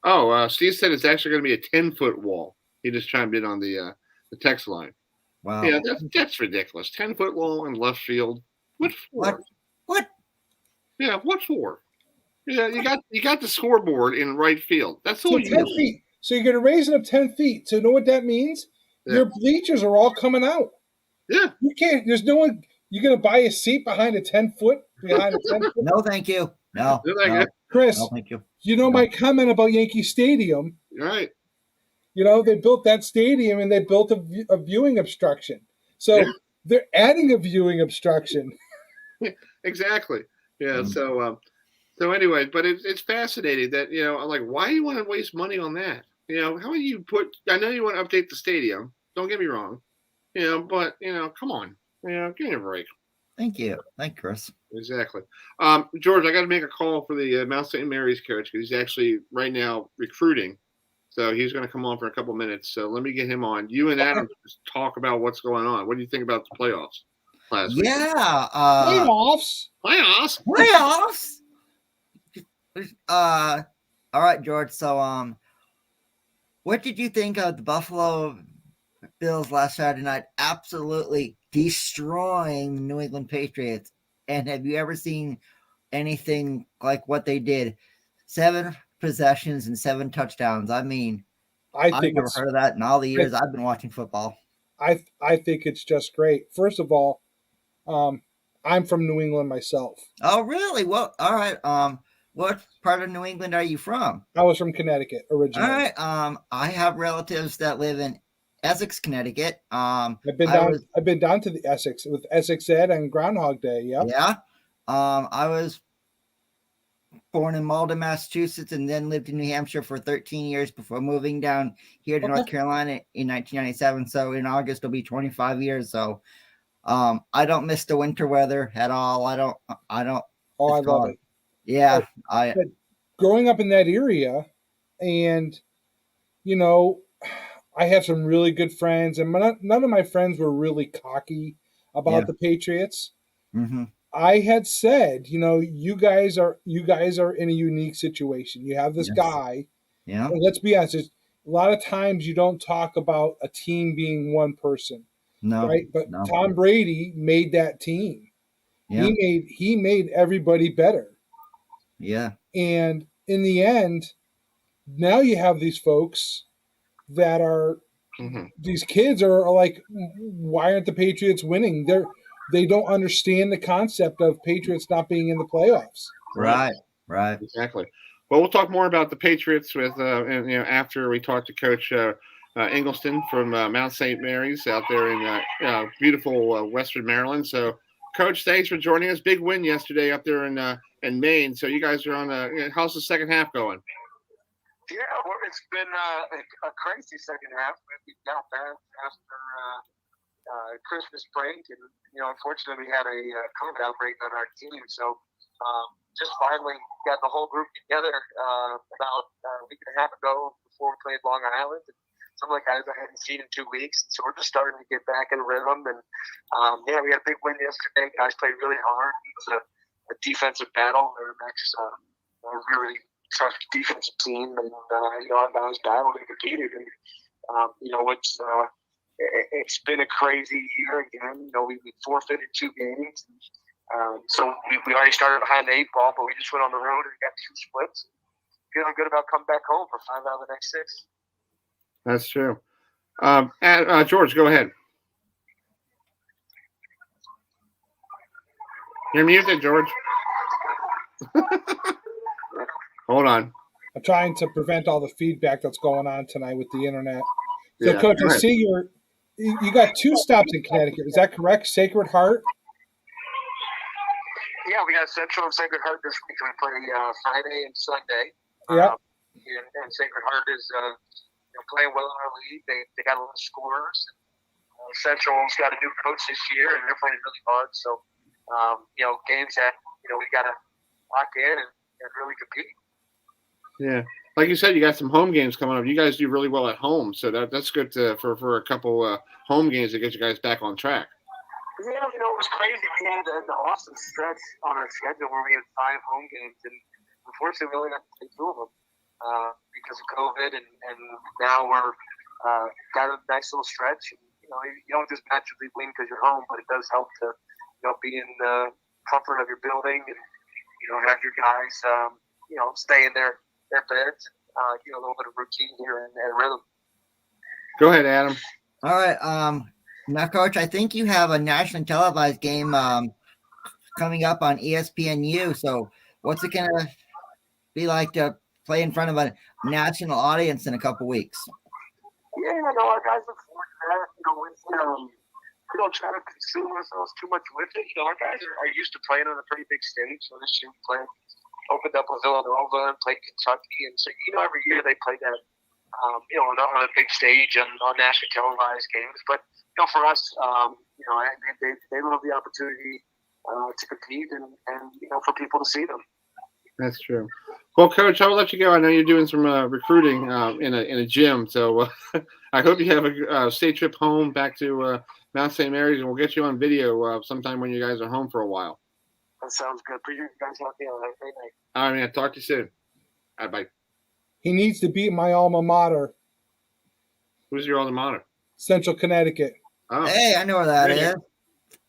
S2: Oh, Steve said it's actually going to be a 10-foot wall. He just chimed in on the text line.
S3: Wow.
S2: Yeah, that's ridiculous. 10-foot wall in left field. What for?
S3: What?
S2: Yeah, what for? Yeah, you got the scoreboard in right field. That's all you
S5: 10
S2: need.
S5: feet. So you're going to raise it up 10 feet. So you know what that means?
S2: Yeah.
S5: Your bleachers are all coming out.
S2: Yeah.
S5: You can't. There's no one. You gonna buy a seat behind a 10-foot?
S3: No, thank you. No,
S2: Isn't that
S3: no,
S2: good?
S5: Chris,
S3: no, thank you.
S5: you know my comment about Yankee Stadium.
S2: Right.
S5: You know, they built that stadium and they built a viewing obstruction. So
S2: Yeah.
S5: they're adding a viewing obstruction.
S2: Exactly. Yeah. So anyway, but it's fascinating that, I'm like, why do you want to waste money on that? How do you I know you want to update the stadium. Don't get me wrong. But come on. Give me a break.
S3: Thank you. Thank you, Chris.
S2: Exactly. George, I got to make a call for the Mount St. Mary's coach because he's actually right now recruiting. So he's going to come on for a couple minutes. So let me get him on. You and Adam just talk about what's going on. What do you think about the playoffs last week?
S3: Yeah.
S5: Playoffs.
S3: All right, George. So, what did you think of the Buffalo Bills last Saturday night? Absolutely destroying the New England Patriots. And have you ever seen anything like what they did? 7 possessions and 7 touchdowns. I mean, I've never heard of that in all the years I've been watching football.
S5: I think it's just great. First of all, I'm from New England myself.
S3: Oh, really? Well, all right. What part of New England are you from?
S5: I was from Connecticut originally.
S3: All right. I have relatives that live in Essex, Connecticut.
S5: I've been down to the Essex with Essex Ed and Groundhog Day. Yep.
S3: Yeah. I was born in Malden, Massachusetts, and then lived in New Hampshire for 13 years before moving down here to North Carolina in 1997. So in August it'll be 25 years. So I don't miss the winter weather at all. I don't.
S5: Oh, I love it.
S3: Yeah.
S5: But growing up in that area, and I have some really good friends, and none of my friends were really cocky about the Patriots.
S3: Mm-hmm.
S5: I had said, you guys are in a unique situation. You have this guy.
S3: Yeah.
S5: And let's be honest, a lot of times you don't talk about a team being one person.
S3: No.
S5: Right? But Tom Brady made that team.
S3: Yeah.
S5: He made everybody better.
S3: Yeah.
S5: And in the end, now you have these folks that are these kids are like, why aren't the Patriots winning? They don't understand the concept of Patriots not being in the playoffs.
S3: Right.
S2: Exactly. Well, we'll talk more about the Patriots with after we talk to Coach Engelston from Mount St. Mary's out there in beautiful Western Maryland. So, Coach, thanks for joining us. Big win yesterday up there in Maine. So you guys are on how's the second half going?
S8: Yeah, well, it's been a crazy second half. We got back after Christmas break, and unfortunately, we had a COVID outbreak on our team. So just finally got the whole group together about a week and a half ago before we played Long Island. And some of the guys I hadn't seen in 2 weeks, so we're just starting to get back in rhythm. And we had a big win yesterday. Guys played really hard. It's a defensive battle. They're next a really tough defensive team, and our guys battled and competed. And it's been a crazy year again. We forfeited 2 games. So we already started behind the 8 ball, but we just went on the road and got 2 splits. Feeling good about coming back home for 5 out of the next 6.
S2: That's true. George, go ahead. You're muted, George. Hold on.
S5: I'm trying to prevent all the feedback that's going on tonight with the internet. So, Coach, I see you got 2 stops in Connecticut. Is that correct? Sacred Heart?
S8: Yeah, we got Central and Sacred Heart this week. We play Friday and Sunday.
S5: Yeah.
S8: And Sacred Heart is playing well in our league. They got a lot of scorers. Central's got a new coach this year, and they're playing really hard. So, games that we got to lock in and really compete.
S2: Yeah, like you said, you got some home games coming up. You guys do really well at home, so that's good for a couple home games to get you guys back on track.
S8: Yeah, it was crazy. We had an awesome stretch on our schedule where we had 5 home games, and unfortunately, we only got to play 2 of them because of COVID. And now we're got a nice little stretch. And, you don't just magically win because you're home, but it does help to be in the comfort of your building and have your guys stay in their beds, a little bit of routine here and rhythm.
S2: Go ahead, Adam.
S3: All right. Now, Coach, I think you have a nationally televised game coming up on ESPNU. So, what's it going to be like to play in front of a national audience in a couple weeks?
S8: Yeah, no, our guys look forward to that. We don't try to consume ourselves too much with it. Our guys are used to playing on a pretty big stage. So this year we opened up with Villanova and played Kentucky, and so every year they play that. On a big stage and on nationally televised games. But for us, they love the opportunity to compete and for people to see them.
S2: That's true. Well, Coach, I'll let you go. I know you're doing some recruiting in a gym, so I hope you have a safe trip home back to Mount St. Mary's, and we'll get you on video sometime when you guys are home for a while.
S8: That sounds good. Appreciate you guys having me on. Have a great night.
S2: All right, man. Talk to you soon. All right, bye.
S5: He needs to beat my alma mater,
S2: Who's your alma mater?
S5: Central Connecticut.
S2: Oh.
S3: Hey, I know where that is.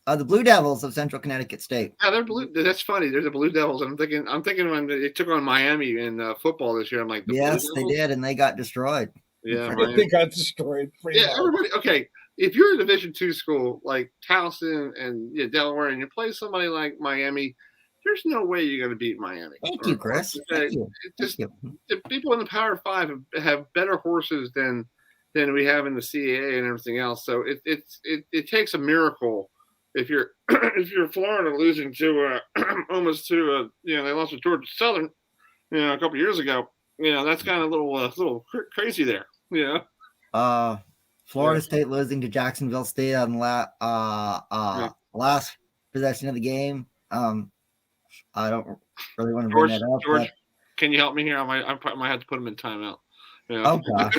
S3: The Blue Devils of Central Connecticut State.
S2: Yeah, they're blue. That's funny. They're the Blue Devils. I'm thinking when they took on Miami in football this year. I'm like,
S3: yes, they did, and they got destroyed.
S2: Yeah,
S5: they got destroyed.
S2: Everybody. Okay, if you're a Division II school like Towson and Delaware, and you play somebody like Miami, there's no way you're going to beat Miami.
S3: Thank you, Chris. Thank you.
S2: The people in the Power Five have better horses than we have in the CAA and everything else. So it takes a miracle. If you're Florida losing to almost to they lost to Georgia Southern, a couple years ago, that's kind of a little crazy there,
S3: Florida State losing to Jacksonville State on last possession of the game. I don't really want to bring that up.
S2: George, can you help me here? I might have to put him in timeout.
S3: Oh gosh.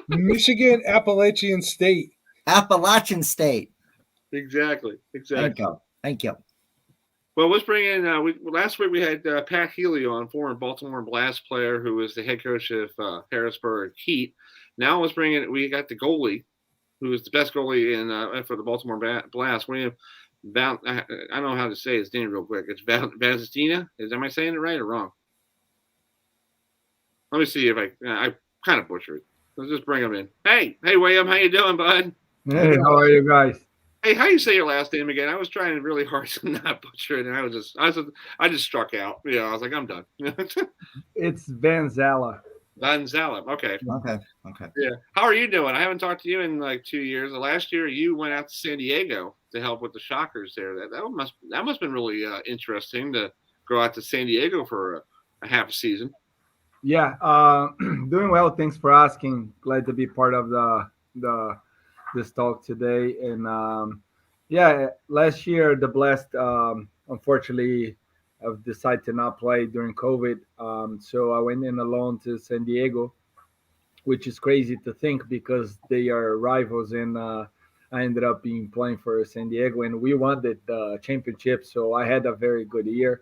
S5: Michigan Appalachian State.
S3: Appalachian State.
S2: Exactly.
S3: Thank you.
S2: Well, let's bring in. Last week we had Pat Healy on, former Baltimore Blast player who was the head coach of Harrisburg Heat. Now let's bring in. We got the goalie, who is the best goalie for the Baltimore Blast. We have I don't know how to say his name real quick. It's Vanzela. Am I saying it right or wrong? Let me see if I kind of butchered it. Let's just bring him in. Hey, William, how you doing, bud?
S9: Hey, how are you guys?
S2: Hey, how you say your last name again? I was trying really hard to not butcher it, and I just struck out. I was like, I'm done.
S9: It's Vanzela.
S2: Vanzela. Okay.
S3: Okay.
S2: Yeah. How are you doing? I haven't talked to you in like 2 years. Last year, you went out to San Diego to help with the Shockers there. That must have been really interesting to go out to San Diego for a half a season.
S9: Yeah, doing well. Thanks for asking. Glad to be part of this talk today. And last year the Blast unfortunately have decided to not play during COVID. So I went in alone to San Diego, which is crazy to think because they are rivals, and I ended up playing for San Diego, and we won the championship. So I had a very good year.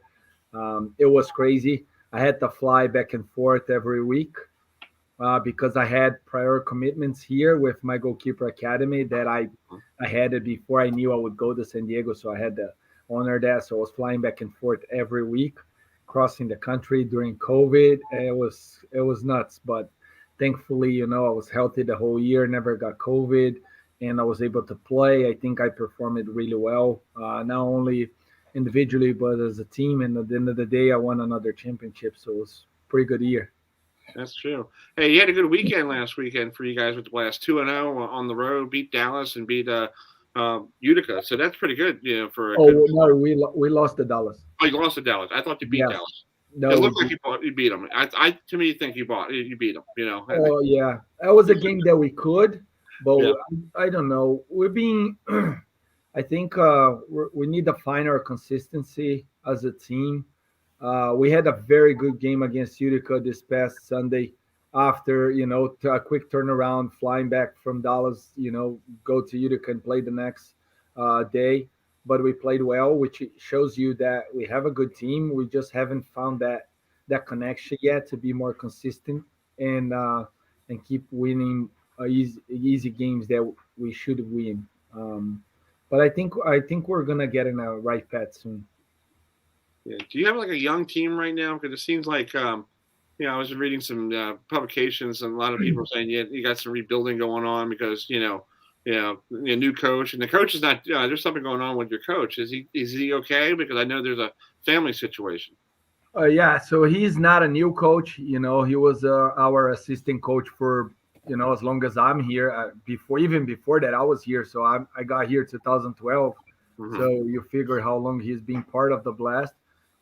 S9: It was crazy. I had to fly back and forth every week because I had prior commitments here with my goalkeeper academy that I had it before I knew I would go to San Diego. So I had to honor that. So I was flying back and forth every week, crossing the country during COVID. It was nuts, but thankfully, I was healthy the whole year, never got COVID, and I was able to play. I think I performed really well, not only individually, but as a team. And at the end of the day, I won another championship. So it was a pretty good year.
S2: That's true. Hey, you had a good weekend last weekend for you guys with the Blast. 2-0 on the road, beat Dallas and beat Utica. So that's pretty good, for
S9: no, we lost to Dallas.
S2: Oh, you lost to Dallas. I thought you beat Dallas.
S9: No,
S2: it looked like you beat them. To me, think you beat them.
S9: Oh yeah, that was a game that we could, but I don't know. We're being. I think we need to find our consistency as a team. We had a very good game against Utica this past Sunday. After a quick turnaround, flying back from Dallas, go to Utica and play the next day. But we played well, which shows you that we have a good team. We just haven't found that connection yet to be more consistent and keep winning easy games that we should win. But I think we're gonna get in a right path soon.
S2: Yeah. Do you have like a young team right now? Because it seems like I was reading some publications, and a lot of people are saying you got some rebuilding going on because a new coach, and the coach is not. There's something going on with your coach. Is he okay? Because I know there's a family situation.
S9: Yeah, so he's not a new coach. He was our assistant coach for as long as I'm here. Before that, I was here. So I got here 2012. So you figure how long he's been part of the Blast.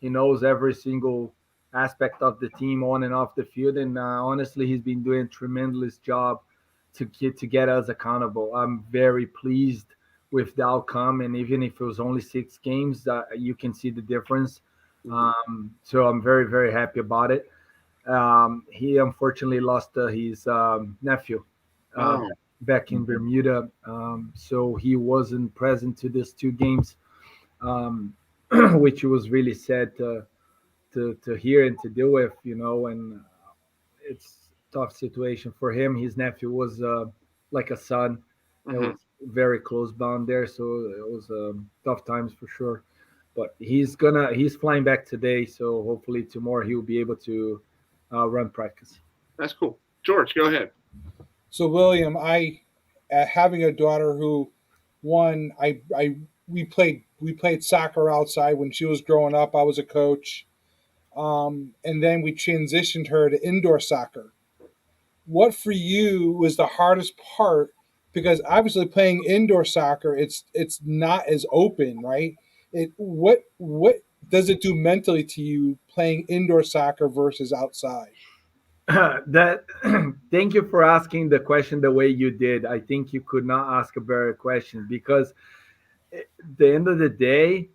S9: He knows every single aspect of the team on and off the field, and honestly, he's been doing a tremendous job to get us accountable. I'm very pleased with the outcome, and even if it was only 6 games, you can see the difference. So I'm very, very happy about it. He unfortunately lost his nephew back in Bermuda, so he wasn't present to these 2 games, which was really sad to hear and to deal with, and it's a tough situation for him. His nephew was like a son. It was very close bound there, so it was tough times for sure. But he's flying back today, so hopefully tomorrow he'll be able to run practice.
S2: That's cool. George, go ahead.
S5: So William, having a daughter who, we played soccer outside when she was growing up. I was a coach, and then we transitioned her to indoor soccer. What for you was the hardest part? Because obviously playing indoor soccer, it's not as open, right? What does it do mentally to you playing indoor soccer versus outside?
S9: Thank you for asking the question the way you did. I think you could not ask a better question, because at the end of the day,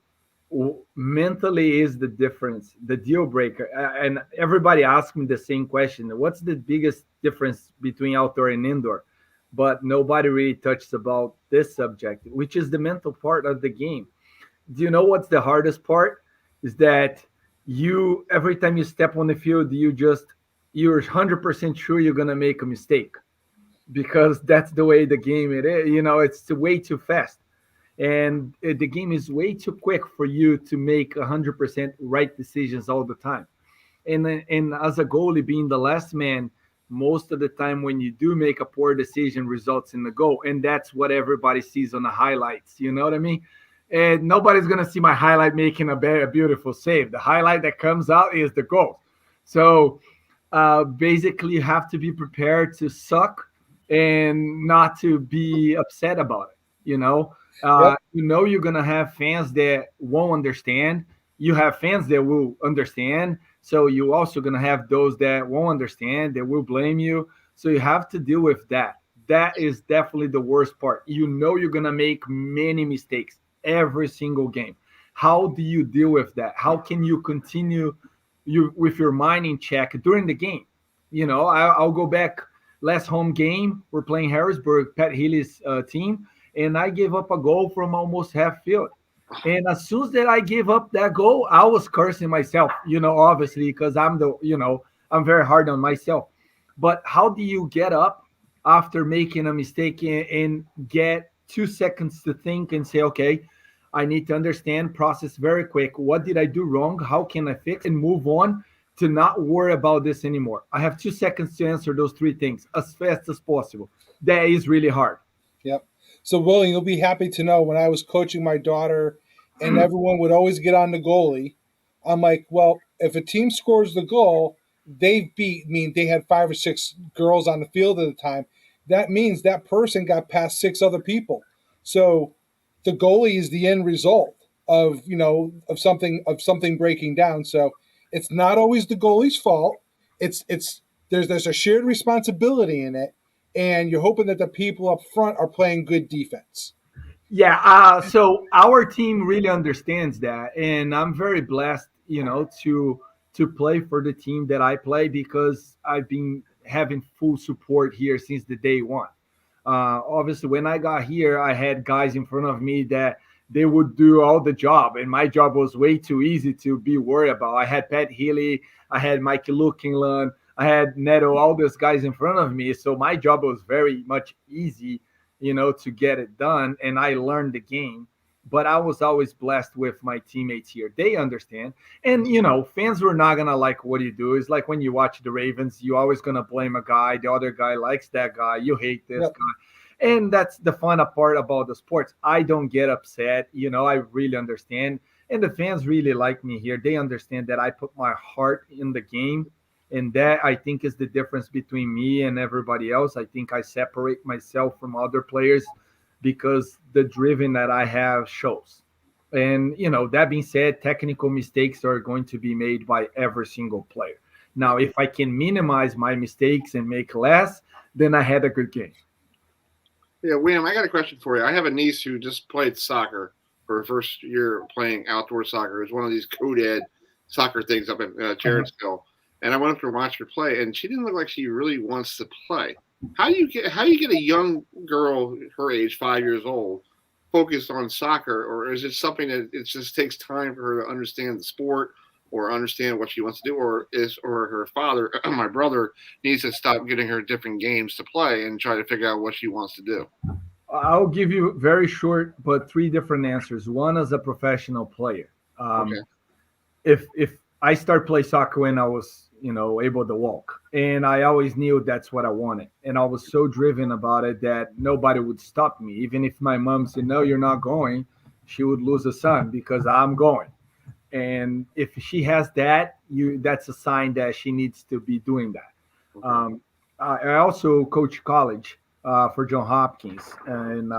S9: mentally is the difference, the deal breaker. And everybody asks me the same question: what's the biggest difference between outdoor and indoor? But nobody really touches about this subject, which is the mental part of the game. Do you know what's the hardest part? Is that every time you step on the field, you're 100% sure you're going to make a mistake, because that's the way the game it is. It's way too fast, and the game is way too quick for you to make 100% right decisions all the time. And as a goalie, being the last man, most of the time when you do make a poor decision, results in the goal, and that's what everybody sees on the highlights. You know what I mean? And nobody's going to see my highlight making a beautiful save. The highlight that comes out is the goal. So basically, you have to be prepared to suck and not to be upset about it. You're going to have fans that won't understand. You have fans that will understand. So you're also going to have those that won't understand, that will blame you. So you have to deal with that. That is definitely the worst part. You're going to make many mistakes every single game. How do you deal with that? How can you continue with your mind in check during the game? I'll go back. Last home game, we're playing Harrisburg, Pat Healy's team, and I gave up a goal from almost half field. And as soon as that I gave up that goal, I was cursing myself, obviously, because I'm very hard on myself. But how do you get up after making a mistake and get 2 seconds to think and say, okay, I need to understand, process very quick. What did I do wrong? How can I fix and move on to not worry about this anymore? I have 2 seconds to answer those 3 things as fast as possible. That is really hard.
S5: Yep. So, William, you'll be happy to know when I was coaching my daughter and everyone would always get on the goalie, I'm like, well, if a team scores the goal, they had 5 or 6 girls on the field at the time. That means that person got past 6 other people. So the goalie is the end result of something breaking down. So it's not always the goalie's fault. There's a shared responsibility in it, and you're hoping that the people up front are playing good defense.
S9: Yeah. So our team really understands that, and I'm very blessed, to play for the team that I play, because I've been having full support here since the day one. Obviously, when I got here, I had guys in front of me that they would do all the job, and my job was way too easy to be worried about. I had Pat Healy, I had Mikey Lukinland, I had Neto, all those guys in front of me. So my job was very much easy, to get it done, and I learned the game. But I was always blessed with my teammates here. They understand. And, fans were not going to like what you do. It's like when you watch the Ravens, you're always going to blame a guy. The other guy likes that guy. You hate this guy. And that's the fun part about the sports. I don't get upset. I really understand. And the fans really like me here. They understand that I put my heart in the game. And that, I think, is the difference between me and everybody else. I think I separate myself from other players because the driven that I have shows. And, that being said, technical mistakes are going to be made by every single player. Now, if I can minimize my mistakes and make less, then I had a good game.
S2: Yeah, William, I got a question for you. I have a niece who just played soccer for her first year playing outdoor soccer. It was one of these co-ed soccer things up in Charlottesville. And I went up to watch her play, and she didn't look like she really wants to play. How do you get a young girl her age, 5 years old, focused on soccer, or is it something that it just takes time for her to understand the sport or understand what she wants to do, or her father, my brother, needs to stop getting her different games to play and try to figure out what she wants to do?
S9: I'll give you very short but three different answers. One, as a professional player.
S2: Okay.
S9: If I start play soccer when I was able to walk, and I always knew that's what I wanted, and I was so driven about it that nobody would stop me. Even if my mom said, no, you're not going, she would lose a son because I'm going. And if she has that, that's a sign that she needs to be doing that.
S2: Okay.
S9: I also coach college for John Hopkins, and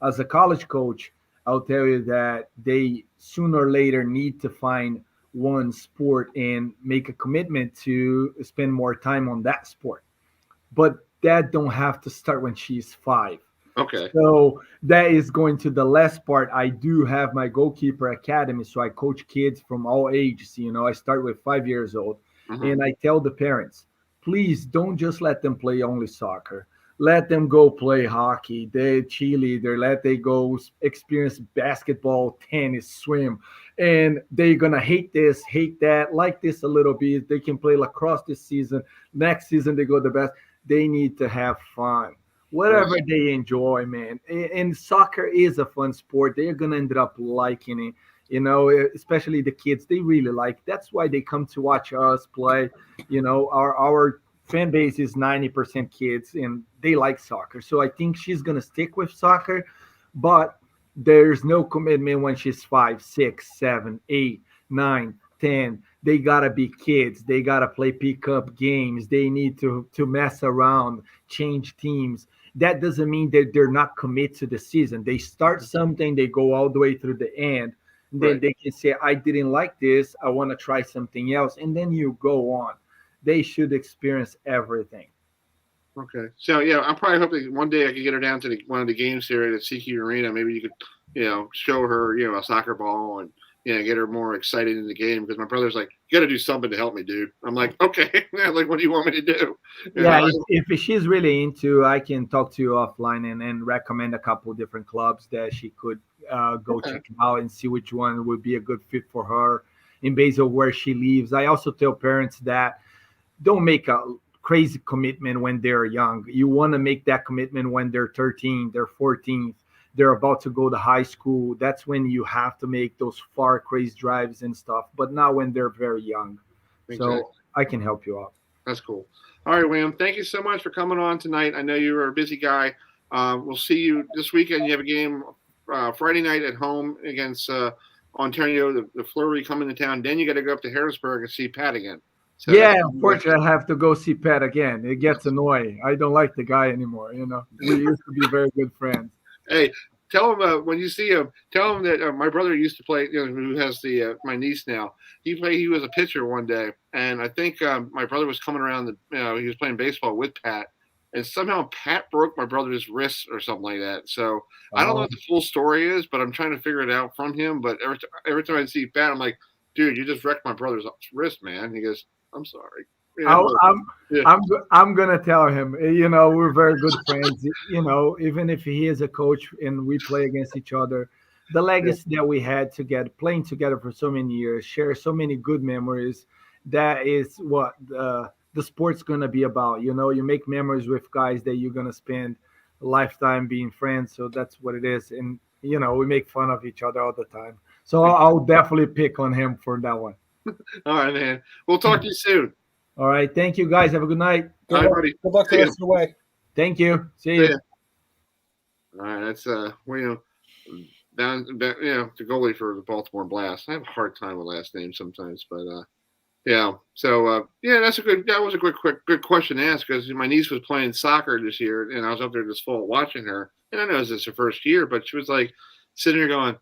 S9: as a college coach, I'll tell you that they sooner or later need to find one sport and make a commitment to spend more time on that sport. But that don't have to start when she's 5.
S2: Okay.
S9: So that is going to the last part. I do have my goalkeeper academy, so I coach kids from all ages. I start with 5 years old, and I tell the parents, please don't just let them play only soccer. Let them go play hockey, they cheerleader, let they go experience basketball, tennis, swim, and they're gonna hate this, hate that, like this a little bit. They can play lacrosse this season. Next season they go the best. They need to have fun. Whatever they enjoy, man. And soccer is a fun sport. They're gonna end up liking it. Especially the kids. They really like. That's why they come to watch us play. Our fan base is 90% kids, and they like soccer. So I think she's gonna stick with soccer, but there's no commitment when she's 5, 6, 7, 8, 9, 10. They gotta be kids. They gotta play pickup games. They need to mess around, change teams. That doesn't mean that they're not committed to the season. They start something, they go all the way through the end. Then they can say, I didn't like this, I want to try something else. And then you go on. They should experience everything.
S2: Okay. So, yeah, I'm probably hoping one day I could get her down to one of the games here at CQ Arena. Maybe you could, show her, a soccer ball and, get her more excited in the game, because my brother's like, you got to do something to help me, dude. I'm like, okay. Like, what do you want me to do?
S9: If she's really into, I can talk to you offline and recommend a couple different clubs that she could go check out and see which one would be a good fit for her in base of where she lives. I also tell parents that don't make a crazy commitment when they're young. You want to make that commitment when they're 13, they're 14, they're about to go to high school. That's when you have to make those far crazy drives and stuff, but not when they're very young. Exactly. So I can help you out.
S2: That's cool. All right, William, thank you so much for coming on tonight. I know you're a busy guy. We'll see you this weekend. You have a game Friday night at home against Ontario, the Flurry coming to town. Then you got to go up to Harrisburg and see Pat again. So
S9: unfortunately, I have to go see Pat again. It gets annoying. I don't like the guy anymore. We used to be very good friends.
S2: Hey, tell him when you see him, tell him that my brother used to play, who has my niece now. He was a pitcher one day, and I think my brother was coming around, he was playing baseball with Pat, and somehow Pat broke my brother's wrist or something like that. So I don't know what the full story is, but I'm trying to figure it out from him. But every time I see Pat, I'm like, dude, you just wrecked my brother's wrist, man. He goes, I'm sorry.
S9: I'm gonna tell him. We're very good friends. Even if he is a coach and we play against each other, the legacy that we had together, playing together for so many years, share so many good memories. That is what the sport's gonna be about. You make memories with guys that you're gonna spend a lifetime being friends. So that's what it is. And we make fun of each other all the time. So I'll definitely pick on him for that one.
S2: All right, man. We'll talk to you soon.
S9: All right. Thank you, guys. Have a good night.
S2: All right, buddy.
S5: Good luck the rest of the way.
S9: Thank you. See you.
S2: All right, that's the goalie for the Baltimore Blast. I have a hard time with last names sometimes, but yeah. So that was a good question to ask, because my niece was playing soccer this year, and I was up there this fall watching her, and I know this is her first year, but she was like sitting there going,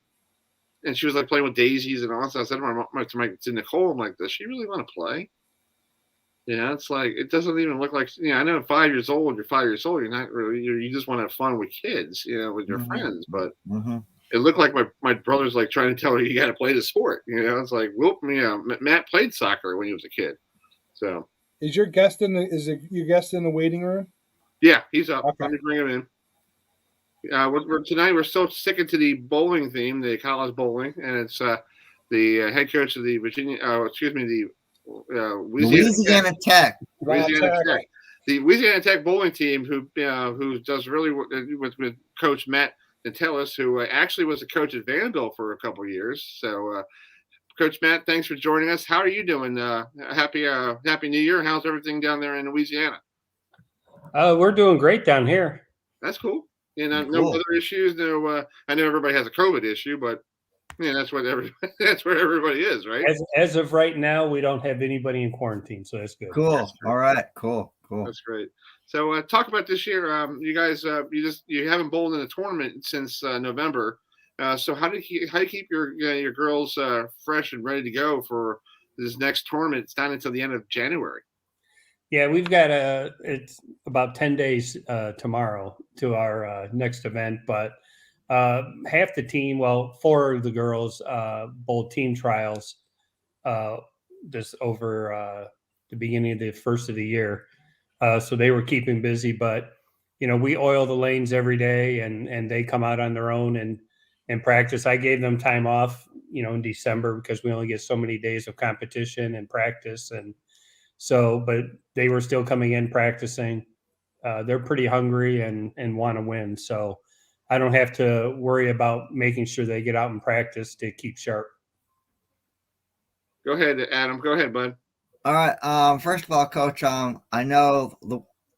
S2: and she was like playing with daisies and all. So I said to Nicole, I'm like, does she really want to play? It's like, it doesn't even look like, I know 5 years old, you're 5 years old, you're not really, you just want to have fun with kids, with your friends. But it looked like my brother's like trying to tell her you got to play the sport. It's like, Matt played soccer when he was a kid. So
S5: is your guest in the waiting room?
S2: Yeah, he's up.
S5: Okay.
S2: Let me bring him in. Tonight we're still sticking to the bowling theme, the college bowling, and it's the head coach of the
S3: Louisiana Tech.
S2: Louisiana Tech. The Louisiana Tech bowling team, who does really with Coach Matt Nantais, who actually was a coach at Vanzela for a couple of years. So, Coach Matt, thanks for joining us. How are you doing? Happy New Year. How's everything down there in Louisiana?
S10: We're doing great down here.
S2: That's cool. No other issues. No, I know everybody has a COVID issue, but that's where everybody is, right?
S10: As of right now, we don't have anybody in quarantine, so that's good.
S3: Cool. All right. Cool.
S2: That's great. So, talk about this year. You guys, you haven't bowled in a tournament since November. So, how do you keep your girls fresh and ready to go for this next tournament? It's not until the end of January.
S10: Yeah, we've got it's about 10 days tomorrow to our next event, but half the team, 4 of the girls bowled team trials just over the beginning of the first of the year. So they were keeping busy, but we oil the lanes every day, and they come out on their own and practice. I gave them time off, in December, because we only get so many days of competition and practice. And so, but they were still coming in practicing. They're pretty hungry and want to win. So I don't have to worry about making sure they get out and practice to keep sharp.
S2: Go ahead, Adam. Go ahead, bud.
S3: All right. First of all, Coach, I know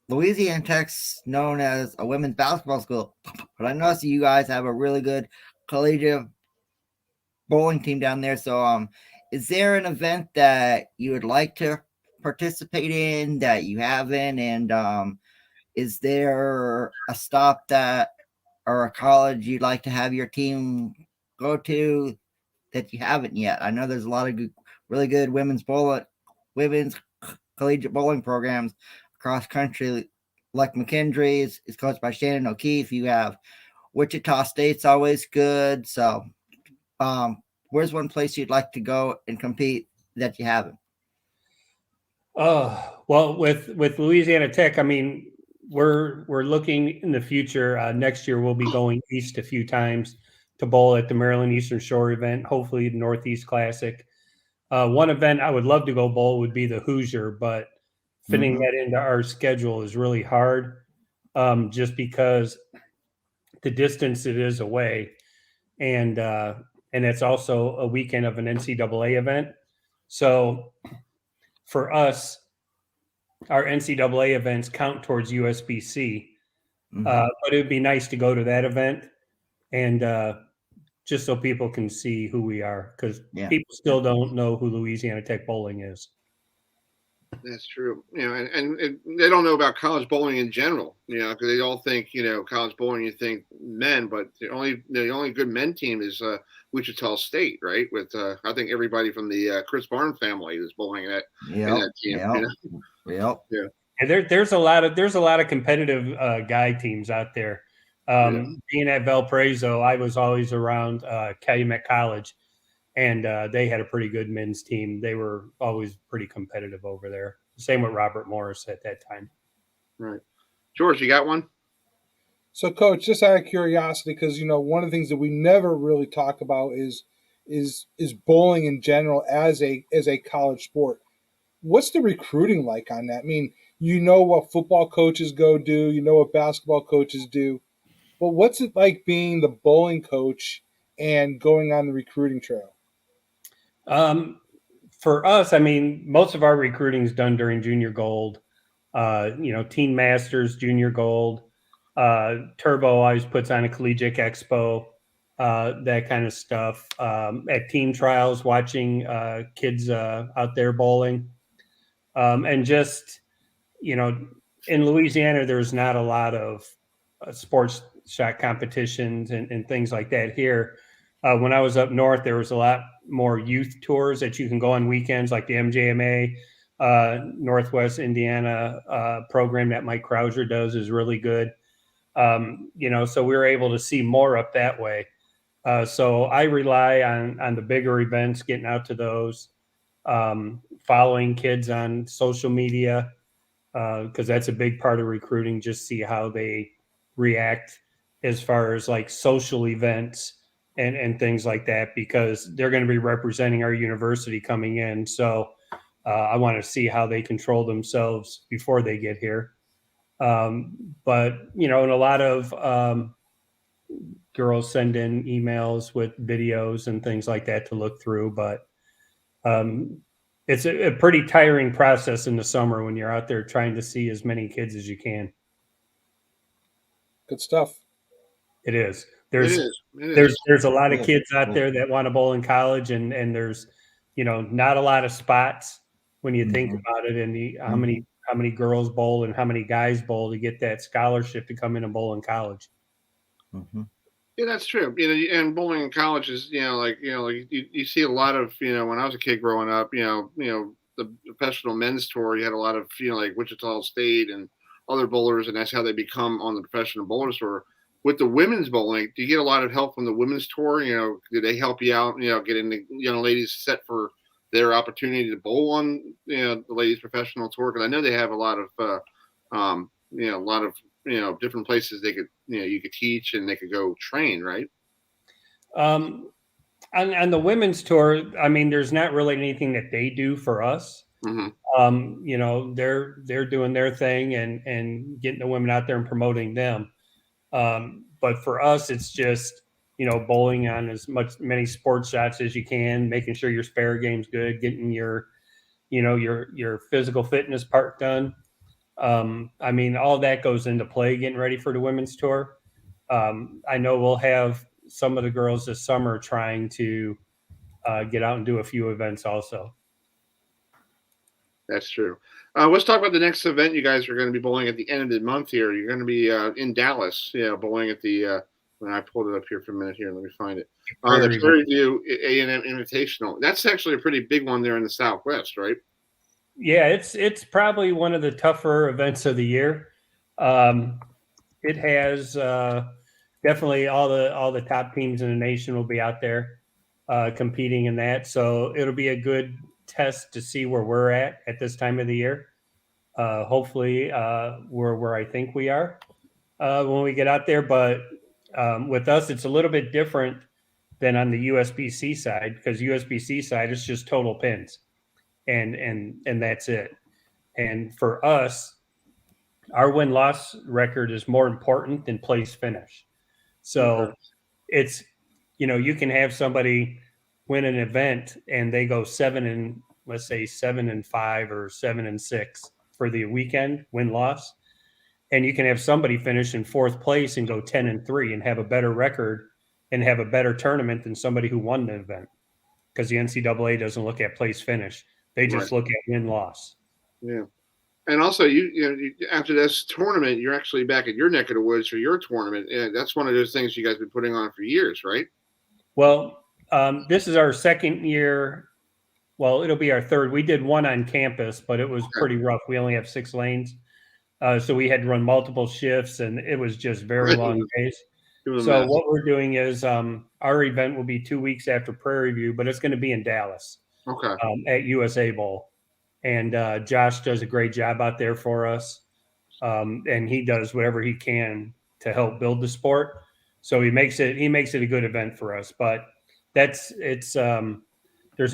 S3: Louisiana Tech's known as a women's basketball school, but I noticed you guys have a really good collegiate bowling team down there. So, is there an event that you would like to participate in that you haven't? And is there a stop or a college you'd like to have your team go to that you haven't yet? I know there's a lot of really good women's collegiate bowling programs across country, like McKendree is coached by Shannon O'Keefe. You have Wichita State's always good. So where's one place you'd like to go and compete that you haven't?
S10: Well, with Louisiana Tech, I mean, we're looking in the future. Next year, we'll be going east a few times to bowl at the Maryland Eastern Shore event, hopefully the Northeast Classic. One event I would love to go bowl would be the Hoosier, but fitting that into our schedule is really hard, just because the distance it is away, and it's also a weekend of an NCAA event. So for us, our NCAA events count towards USBC, but it would be nice to go to that event, and just so people can see who we are, because people still don't know who Louisiana Tech bowling is.
S2: That's true. And they don't know about college bowling in general, because they all think, college bowling, you think men, but the only good men team is Wichita State, right? With I think everybody from the Chris Barn family is bowling in that team.
S3: Yep.
S2: Yeah.
S10: And there's a lot of competitive guy teams out there. Being at Valparaiso, I was always around Calumet College, and they had a pretty good men's team. They were always pretty competitive over there. Same with Robert Morris at that time.
S2: Right. George, you got one?
S5: So, Coach, just out of curiosity, because one of the things that we never really talk about is bowling in general as a college sport. What's the recruiting like on that? I mean, what football coaches go do, what basketball coaches do, but what's it like being the bowling coach and going on the recruiting trail?
S10: For us, I mean, most of our recruiting is done during Junior Gold, Teen Masters, Junior Gold. Turbo always puts on a collegiate expo, that kind of stuff. At team trials, watching kids out there bowling. And just, in Louisiana, there's not a lot of sports shot competitions and things like that here. When I was up north, there was a lot more youth tours that you can go on weekends, like the MJMA Northwest Indiana program that Mike Krauser does is really good. So we were able to see more up that way. So I rely on the bigger events, getting out to those, following kids on social media, because that's a big part of recruiting, just see how they react as far as like social events and things like that, because they're going to be representing our university coming in. So I want to see how they control themselves before they get here. But, and a lot of girls send in emails with videos and things like that to look through. But it's a pretty tiring process in the summer when you're out there trying to see as many kids as you can.
S5: Good stuff.
S10: It is.
S2: It is.
S10: There's a lot of kids out there that want to bowl in college, and there's, not a lot of spots when you think about it, and how many girls bowl and how many guys bowl to get that scholarship to come in and bowl in college.
S3: Mm-hmm.
S2: Yeah, that's true. And bowling in college is, you see a lot of, when I was a kid growing up, the professional men's tour, you had a lot of, like Wichita State and other bowlers, and that's how they become on the professional bowlers tour. With the women's bowling, do you get a lot of help from the women's tour? Do they help you out, getting the young ladies set for their opportunity to bowl on, the ladies' professional tour? Because I know they have a lot of, different places they could, you could teach and they could go train, right?
S10: On the women's tour, I mean, there's not really anything that they do for us.
S2: Mm-hmm.
S10: They're doing their thing and getting the women out there and promoting them. But for us, it's just, bowling on many sports shots as you can, making sure your spare game's good, getting your physical fitness part done. I mean, all that goes into play, getting ready for the women's tour. I know we'll have some of the girls this summer trying to get out and do a few events also.
S2: That's true. Let's talk about the next event you guys are going to be bowling at the end of the month here. You're going to be in Dallas, bowling at the when I pulled it up here for a minute here. Let me find it. The Prairie View A&M Invitational. That's actually a pretty big one there in the Southwest, right?
S10: Yeah, it's probably one of the tougher events of the year. It has definitely all the top teams in the nation will be out there competing in that. So it'll be a good test to see where we're at this time of the year. Hopefully we're where I think we are when we get out there. But with us, it's a little bit different than on the USBC side, because USBC side is just total pins. And that's it. And for us, our win-loss record is more important than place finish. So it's, you can have somebody win an event and they go 7-5 or 7-6 for the weekend win-loss. And you can have somebody finish in fourth place and go 10-3 and have a better record and have a better tournament than somebody who won the event, because the NCAA doesn't look at place finish. They just look at win-loss.
S2: Yeah. And also, you after this tournament, you're actually back at your neck of the woods for your tournament. And that's one of those things you guys have been putting on for years, right?
S10: Well, this is our second year. Well, it'll be our third. We did one on campus, but it was pretty rough. We only have 6 lanes. So we had to run multiple shifts, and it was just very long days. So what we're doing is our event will be 2 weeks after Prairie View, but it's going to be in Dallas.
S2: Okay.
S10: At USA Bowl. And Josh does a great job out there for us. And he does whatever he can to help build the sport. So he makes it a good event for us. But there's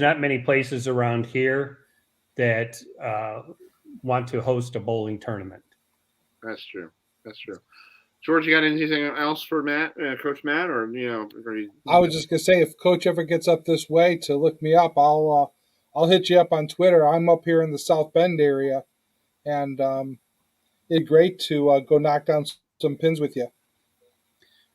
S10: not many places around here that want to host a bowling tournament.
S2: That's true. George, you got anything else for Matt, Coach Matt, or
S5: I was just gonna say, if Coach ever gets up this way to look me up, I'll hit you up on Twitter. I'm up here in the South Bend area, and it'd be great to go knock down some pins with you.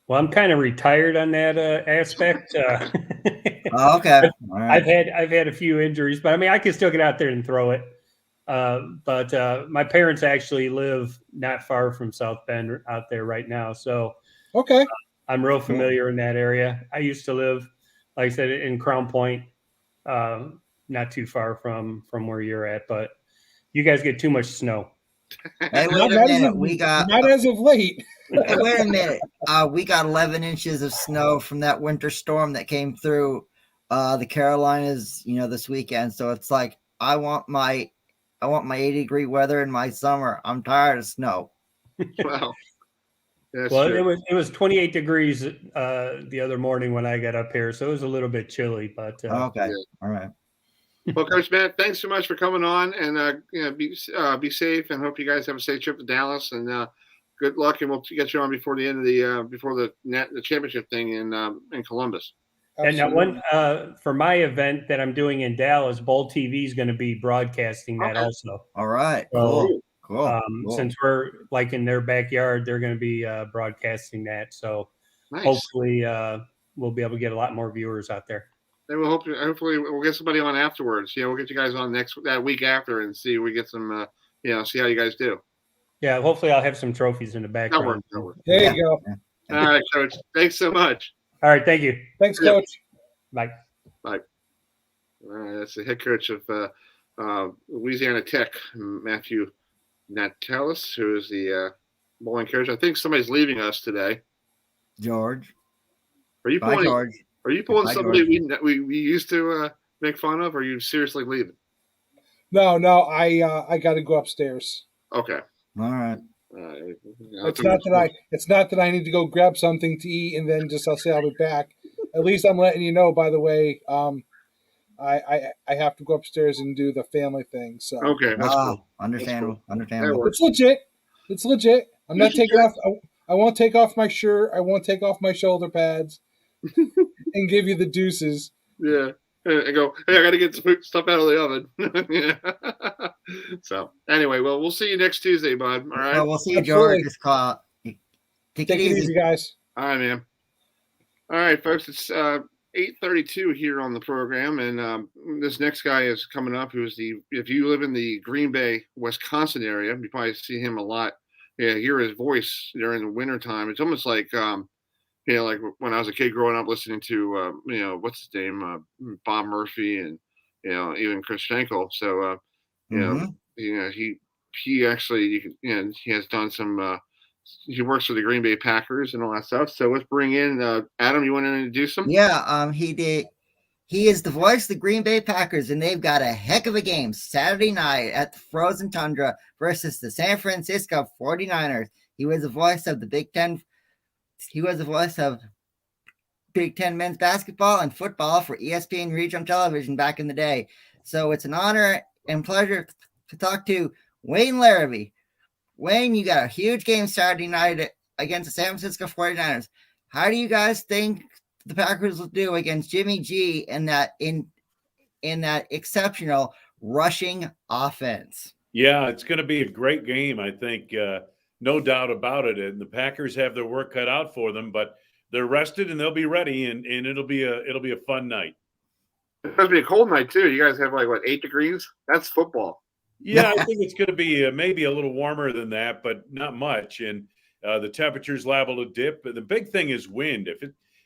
S10: Well, I'm kind of retired on that aspect.
S3: Oh, okay. All right.
S10: I've had a few injuries, but I mean, I can still get out there and throw it. But my parents actually live not far from South Bend out there right now, so
S5: Okay.
S10: I'm real familiar in that area. I used to live, like I said, in Crown Point, not too far from where you're at, but you guys get too much snow.
S3: Hey, wait a minute. We got
S5: not as of late.
S3: Hey, wait a minute. We got 11 inches of snow from that winter storm that came through the Carolinas, this weekend. So it's like I want my 80-degree weather in my summer. I'm tired of snow.
S2: Wow.
S10: Well, it was 28 degrees the other morning when I got up here, so it was a little bit chilly. But
S3: okay,
S2: yeah.
S3: All right.
S2: Well, Coach Matt, thanks so much for coming on, and be safe, and hope you guys have a safe trip to Dallas, and good luck, and we'll get you on before the end of the championship thing in Columbus.
S5: Absolutely.
S10: And now, for my event that I'm doing in Dallas, Bowl TV is going to be broadcasting that also.
S3: All right.
S10: So,
S3: Cool.
S10: Since we're like in their backyard, they're going to be broadcasting that. So
S2: nice.
S10: Hopefully we'll be able to get a lot more viewers out there.
S2: And hopefully we'll get somebody on afterwards. We'll get you guys on that week after and see we get some, see how you guys do.
S10: Yeah, hopefully I'll have some trophies in the background.
S2: That works.
S5: There you go.
S2: All right, Coach. Thanks so much.
S10: All right, thank you.
S5: Thanks, Coach.
S10: Bye.
S2: Bye. All right, that's the head coach of Lt.Tech, Matthew Nantais, who is the bowling coach. I think somebody's leaving us today.
S3: George.
S2: Are you
S3: Bye,
S2: pulling?
S3: George.
S2: Are you pulling
S3: Bye,
S2: somebody we used to make fun of? Or are you seriously leaving?
S5: No, I got to go upstairs.
S2: Okay.
S3: All right.
S5: It's not that I need to go grab something to eat and then I'll say I'll be back. At least I'm letting you know. By the way, I have to go upstairs and do the family thing. So
S2: okay, that's cool.
S3: Understandable.
S2: Cool.
S3: Understandable.
S5: It's legit. I'm not taking off. I won't take off my shirt. I won't take off my shoulder pads and give you the deuces.
S2: Yeah. And go, hey, I got to get some stuff out of the oven. Yeah. So, anyway, well, we'll see you next Tuesday, bud. All right.
S3: Well, we'll see you, George.
S5: Take it easy, guys.
S2: All right, man. All right, folks. It's 8:32 here on the program, and this next guy is coming up. If you live in the Green Bay, Wisconsin area, you probably see him a lot. Yeah, hear his voice during the wintertime. It's almost like like when I was a kid growing up listening to, what's his name, Bob Murphy, and even Chris Schenkel. So, he actually, he has done some. He works for the Green Bay Packers and all that stuff. So let's bring in Adam. You want to introduce him?
S3: Yeah, he did. He is the voice of the Green Bay Packers, and they've got a heck of a game Saturday night at the Frozen Tundra versus the San Francisco 49ers. He was the voice of the Big Ten. He was the voice of Big Ten men's basketball and football for ESPN regional television back in the day. So it's an honor and pleasure to talk to Wayne Larrivee. Wayne, you got a huge game Saturday night against the San Francisco 49ers. How do you guys think the Packers will do against Jimmy G in that exceptional rushing offense?
S11: Yeah, it's going to be a great game, I think. No doubt about it. And the Packers have their work cut out for them, but they're rested and they'll be ready, and it'll be a fun night.
S2: It's supposed to be a cold night too. You guys have 8 degrees? That's football.
S11: Yeah, I think it's going to be maybe a little warmer than that, but not much. And the temperature's liable to dip. But the big thing is wind.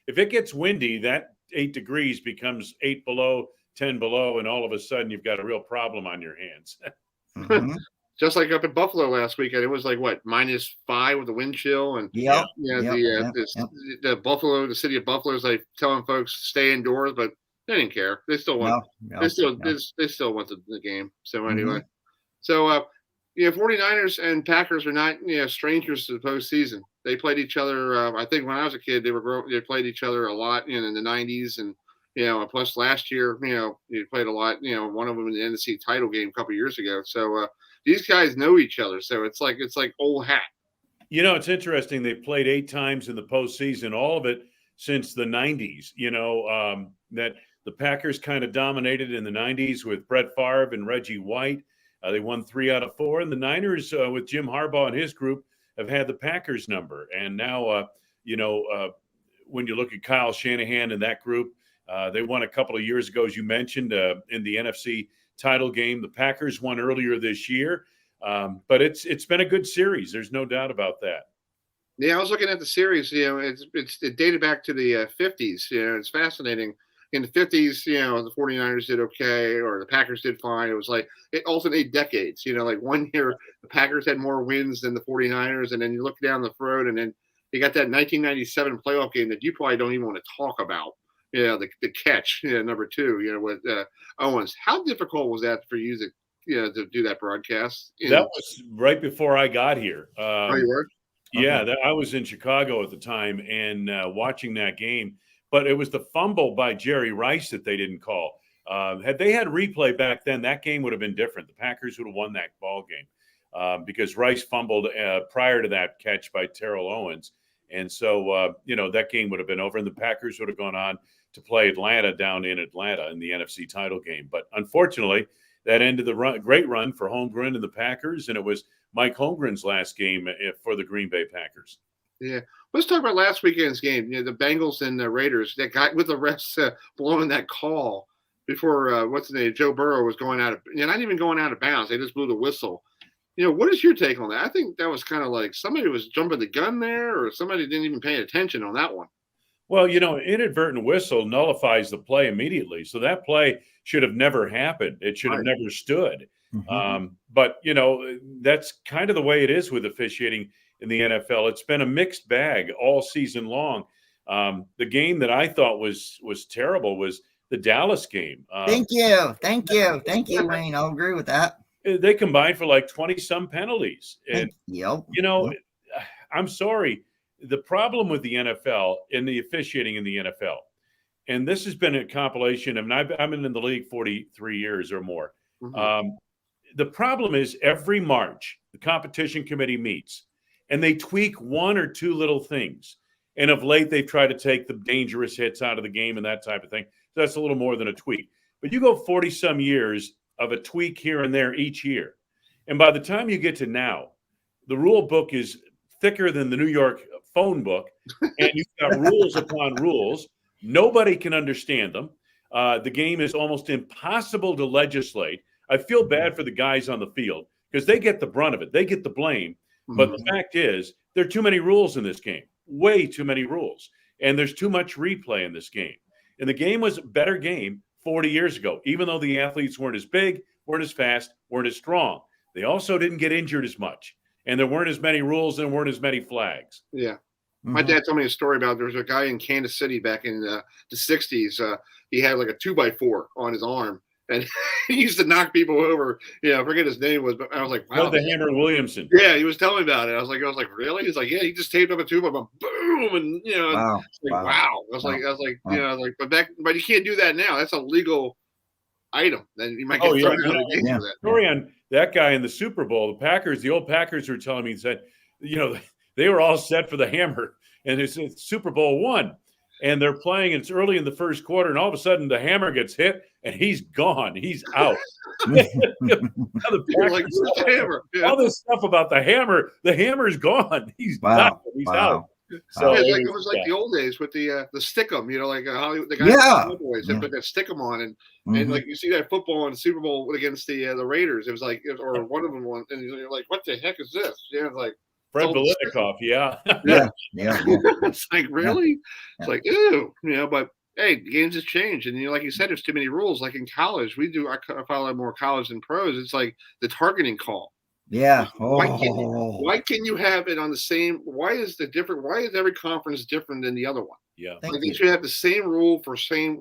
S11: If it gets windy, that 8 degrees becomes 8 below, 10 below, and all of a sudden you've got a real problem on your hands.
S3: Mm-hmm.
S2: Just like up in Buffalo last weekend, it was -5 with the wind chill, and the Buffalo, the city of Buffalo is telling folks to stay indoors, but they didn't care. They still want. They still want the game. So anyway, so 49ers and Packers are not strangers to the postseason. They played each other. I think when I was a kid, they played each other a lot in the 90s, and plus last year, they played a lot. One of them in the NFC title game a couple of years ago. So these guys know each other. So it's like old hat.
S11: It's interesting. They played 8 times in the postseason, all of it since the 90s. That the Packers kind of dominated in the 90s with Brett Favre and Reggie White. They won 3 out of 4. And the Niners, with Jim Harbaugh and his group, have had the Packers number. And now, when you look at Kyle Shanahan and that group, they won a couple of years ago, as you mentioned, in the NFC title game. The Packers won earlier this year, but it's been a good series. There's no doubt about that.
S2: Yeah, I was looking at the series. It dated back to the 50s. It's fascinating. In the 50s, the 49ers did okay, or the Packers did fine. It was like it alternated decades. Like one year the Packers had more wins than the 49ers, and then you look down the road, and then you got that 1997 playoff game that you probably don't even want to talk about. The catch, number 2, with Owens. How difficult was that for you to do that broadcast?
S11: That was right before I got here.
S2: Oh, you were?
S11: Yeah,
S2: Okay.
S11: I was in Chicago at the time and watching that game. But it was the fumble by Jerry Rice that they didn't call. Had they had replay back then, that game would have been different. The Packers would have won that ball game because Rice fumbled prior to that catch by Terrell Owens. And so, that game would have been over, and the Packers would have gone on to play Atlanta down in Atlanta in the NFC title game. But unfortunately, that ended the great run for Holmgren and the Packers, and it was Mike Holmgren's last game for the Green Bay Packers.
S2: Yeah. Let's talk about last weekend's game. The Bengals and the Raiders. That guy with the refs blowing that call before what's his name, Joe Burrow was going out of, not even going out of bounds. They just blew the whistle. What is your take on that? I think that was kind of like somebody was jumping the gun there, or somebody didn't even pay attention on that one.
S11: Well, inadvertent whistle nullifies the play immediately. So that play should have never happened. It should have never stood.
S3: Mm-hmm.
S11: But that's kind of the way it is with officiating in the NFL. It's been a mixed bag all season long. The game that I thought was terrible was the Dallas game.
S3: Thank you, Wayne. I'll agree with that.
S11: They combined for like 20-some penalties. And,
S3: Yep.
S11: I'm sorry. The problem with the NFL and the officiating in the NFL, and this has been a compilation, I've been in the league 43 years or more.
S2: Mm-hmm.
S11: The problem is every March, the competition committee meets, and they tweak one or two little things. And of late, they've tried to take the dangerous hits out of the game and that type of thing. So that's a little more than a tweak. But you go 40-some years of a tweak here and there each year. And by the time you get to now, the rule book is thicker than the New York phone book, and you've got rules upon rules. Nobody can understand them. The game is almost impossible to legislate. I feel bad for the guys on the field because they get the brunt of it. They get the blame. But the fact is, there are too many rules in this game, way too many rules. And there's too much replay in this game. And the game was a better game 40 years ago, even though the athletes weren't as big, weren't as fast, weren't as strong. They also didn't get injured as much. And there weren't as many rules and weren't as many flags.
S2: Yeah. My dad told me a story about there was a guy in Kansas City back in the 60s. He had like a 2x4 on his arm. And he used to knock people over. I forget his name was, but I was like, wow.
S11: The Hammer Williamson.
S2: Yeah, he was telling me about it. I was like, really? He's like, yeah, he just taped up a 2x4, boom, and
S3: wow.
S2: I was like, but you can't do that now. That's a legal item. Then you might get thrown out of the game for that.
S11: Story on that guy in the Super Bowl, the old Packers were telling me that, they were all set for the Hammer, and it's Super Bowl one. And they're playing, and it's early in the first quarter, and all of a sudden the Hammer gets hit, and he's gone. He's out.
S2: All
S11: this stuff about the Hammer's gone. He's out. He's out. So
S2: it was like the old days with the stick-em, like Hollywood, the guys boys that put that stick-em on, and like you see that football in the Super Bowl against the Raiders. It was like, or one of them won, and you're like, what the heck is this? It's like
S11: Fred Biletnikoff, yeah.
S2: It's like, really? It's like, ew, but hey, games has changed, and like you said, there's too many rules. Like in college, I follow more college than pros. It's like the targeting call.
S3: Yeah.
S2: Why can you have it on the same? Why is every conference different than the other one?
S11: Yeah.
S2: I think you should have the same rule for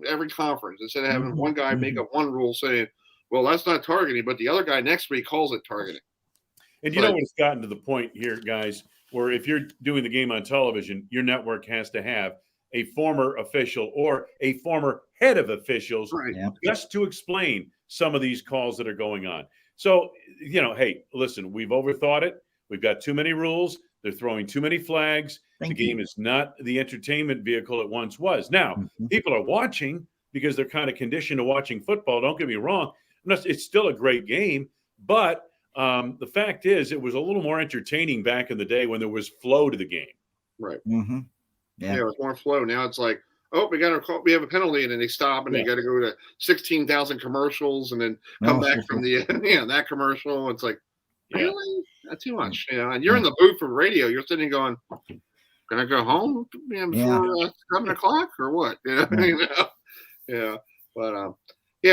S2: every conference instead of having one guy make up one rule saying, well, that's not targeting, but the other guy next week calls it targeting.
S11: And know what, it's gotten to the point here, guys, where if you're doing the game on television, your network has to have a former official or a former head of officials just to explain some of these calls that are going on. So, hey, listen, we've overthought it. We've got too many rules. They're throwing too many flags. The game is not the entertainment vehicle it once was. Now, people are watching because they're kind of conditioned to watching football. Don't get me wrong. It's still a great game, but The fact is, it was a little more entertaining back in the day when there was flow to the game.
S2: Right.
S3: Mm-hmm.
S2: Yeah, it was more flow. Now it's like, oh, we have a penalty, and then they stop, and they got to go to 16,000 commercials, and then come back from the that commercial. It's like, really, that's too much. And you're in the booth for radio. You're sitting going, "Can I go home before 7:00 or what?" Yeah. But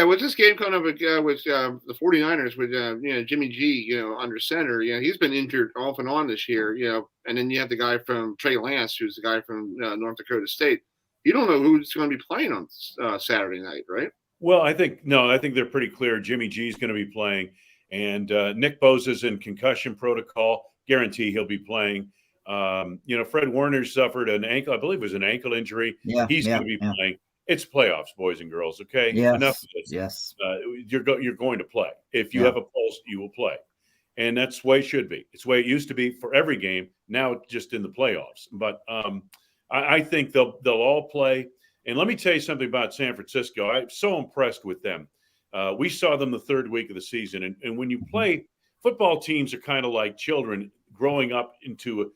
S2: with this game kind of with the 49ers with Jimmy G, under center, he's been injured off and on this year, and then you have the guy from Trey Lance, who's the guy from North Dakota State. You don't know who's going to be playing on Saturday night, right?
S11: Well, I think they're pretty clear. Jimmy G is going to be playing, and Nick Bosa's in concussion protocol. Guarantee he'll be playing. Fred Warner suffered an ankle, I believe it was an ankle injury. He's going to be playing. It's playoffs, boys and girls. Okay, enough of this.
S3: Yes,
S11: you're going to play. If you have a pulse, you will play, and that's the way it should be. It's the way it used to be for every game. Now it's just in the playoffs. But I think they'll all play. And let me tell you something about San Francisco. I'm so impressed with them. We saw them the third week of the season, and when you play, football teams are kind of like children growing up into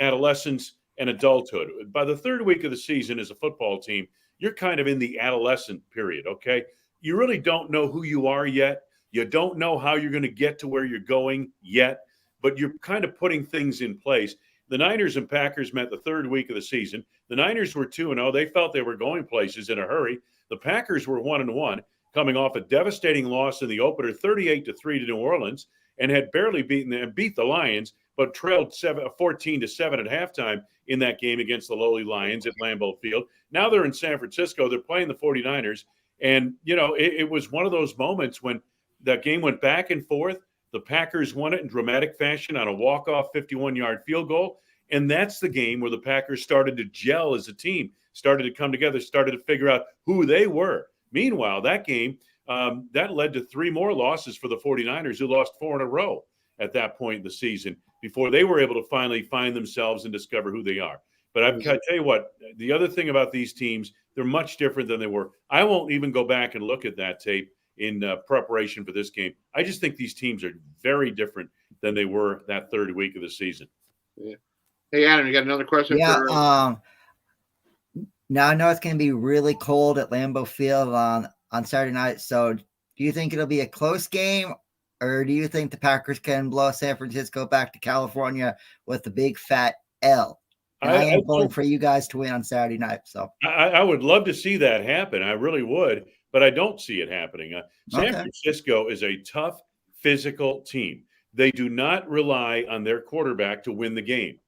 S11: adolescence and adulthood. By the third week of the season as a football team, you're kind of in the adolescent period, okay? You really don't know who you are yet. You don't know how you're going to get to where you're going yet, but you're kind of putting things in place. The Niners and Packers met the third week of the season. The Niners were 2-0. They felt they were going places in a hurry. The Packers were 1-1, coming off a devastating loss in the opener, 38-3 to New Orleans, and had barely beat the Lions, but trailed 14-7 at halftime in that game against the lowly Lions at Lambeau Field. Now they're in San Francisco. They're playing the 49ers. And, it was one of those moments when that game went back and forth. The Packers won it in dramatic fashion on a walk-off 51-yard field goal. And that's the game where the Packers started to gel as a team, started to come together, started to figure out who they were. Meanwhile, that game, that led to 3 more losses for the 49ers, who lost 4 in a row at that point in the season before they were able to finally find themselves and discover who they are. But I tell you what, the other thing about these teams, they're much different than they were. I won't even go back and look at that tape in preparation for this game. I just think these teams are very different than they were that third week of the season.
S2: Yeah. Hey, Adam, you got another question?
S3: Now I know it's going to be really cold at Lambeau Field on Saturday night. So do you think it'll be a close game, or do you think the Packers can blow San Francisco back to California with the big fat L? And I am voting for you guys to win on Saturday night. So
S11: I would love to see that happen. I really would, but I don't see it happening. San Francisco is a tough, physical team. They do not rely on their quarterback to win the game.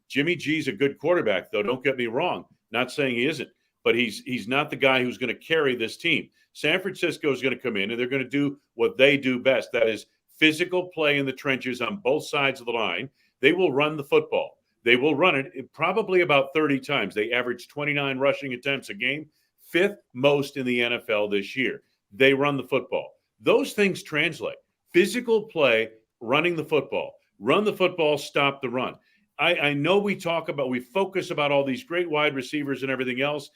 S11: Jimmy G's a good quarterback, though. Don't get me wrong. Not saying he isn't, but he's not the guy who's going to carry this team. San Francisco is going to come in, and they're going to do what they do best. That is physical play in the trenches on both sides of the line. They will run the football. They will run it probably about 30 times. They average 29 rushing attempts a game, 5th most in the NFL this year. They run the football. Those things translate. Physical play, running the football. Run the football, stop the run. I know we focus about all these great wide receivers and everything else.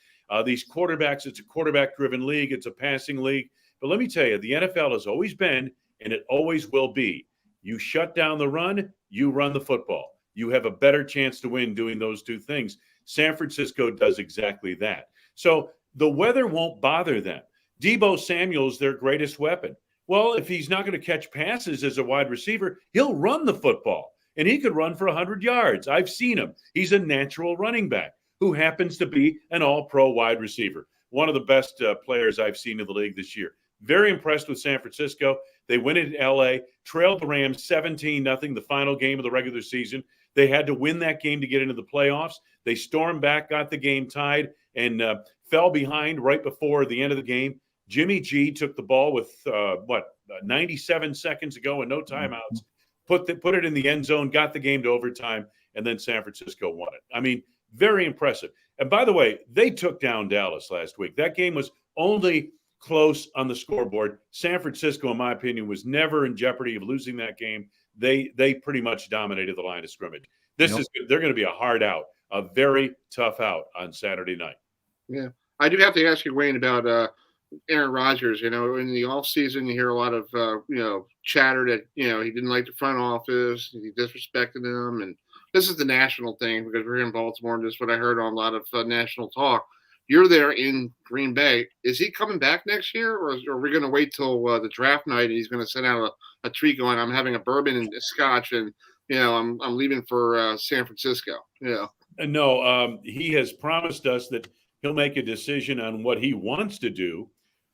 S11: These quarterbacks, it's a quarterback-driven league. It's a passing league. But let me tell you, the NFL has always been, and it always will be, you shut down the run, you run the football. You have a better chance to win doing those two things. San Francisco does exactly that. So the weather won't bother them. Deebo Samuel's their greatest weapon. Well, if he's not going to catch passes as a wide receiver, he'll run the football. And he could run for 100 yards. I've seen him. He's a natural running back who happens to be an all-pro wide receiver. One of the best players I've seen in the league this year. Very impressed with San Francisco. They went into L.A., trailed the Rams 17-0, the final game of the regular season. They had to win that game to get into the playoffs. They stormed back, got the game tied, and fell behind right before the end of the game. Jimmy G took the ball with, 97 seconds ago and no timeouts. Put it in the end zone, got the game to overtime, and then San Francisco won it. I mean, very impressive. And by the way, they took down Dallas last week. That game was only close on the scoreboard. San Francisco, in my opinion, was never in jeopardy of losing that game. They pretty much dominated the line of scrimmage. They're going to be a hard out, a very tough out on Saturday night.
S2: Yeah. I do have to ask you, Wayne, about Aaron Rodgers. In the off season, you hear a lot of chatter that he didn't like the front office, he disrespected them, and this is the national thing because we're in Baltimore, and this is what I heard on a lot of national talk. You're there in Green Bay. Is he coming back next year, or are we going to wait till the draft night and he's going to send out a tweet going, "I'm having a bourbon and a scotch, and I'm leaving for San Francisco"?
S11: No, he has promised us that he'll make a decision on what he wants to do,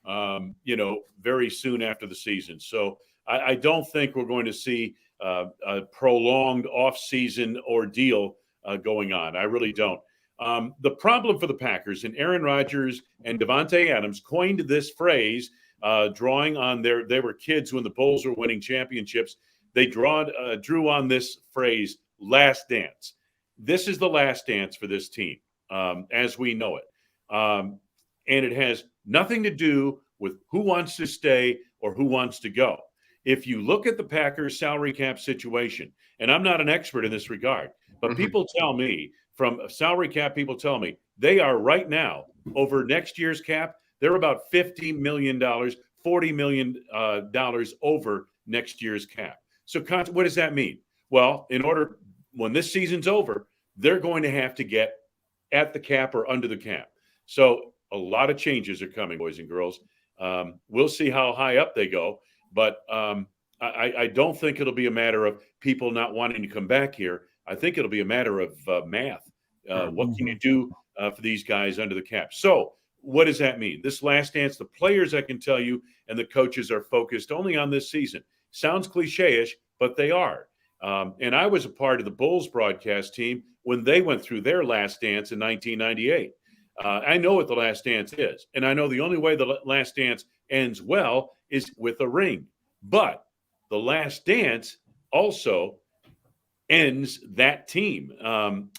S11: very soon after the season. So I don't think we're going to see a prolonged off-season ordeal going on. I really don't. The problem for the Packers, and Aaron Rodgers and Davante Adams coined this phrase, drawing on they were kids when the Bulls were winning championships. They drew on this phrase, last dance. This is the last dance for this team, as we know it. And it has nothing to do with who wants to stay or who wants to go. If you look at the Packers salary cap situation, and I'm not an expert in this regard, but people tell me, from salary cap, people tell me they are right now over next year's cap. They're about $50 million, $40 million over next year's cap. So what does that mean? Well, when this season's over, they're going to have to get at the cap or under the cap. So a lot of changes are coming, boys and girls. We'll see how high up they go, but I don't think it'll be a matter of people not wanting to come back here. I think it'll be a matter of math. What can you do for these guys under the cap? So what does that mean? This last dance, the players, I can tell you, and the coaches are focused only on this season. Sounds cliche-ish, but they are. And I was a part of the Bulls broadcast team when they went through their last dance in 1998. I know what the last dance is, and I know the only way the last dance ends well is with a ring. But the last dance also ends that team.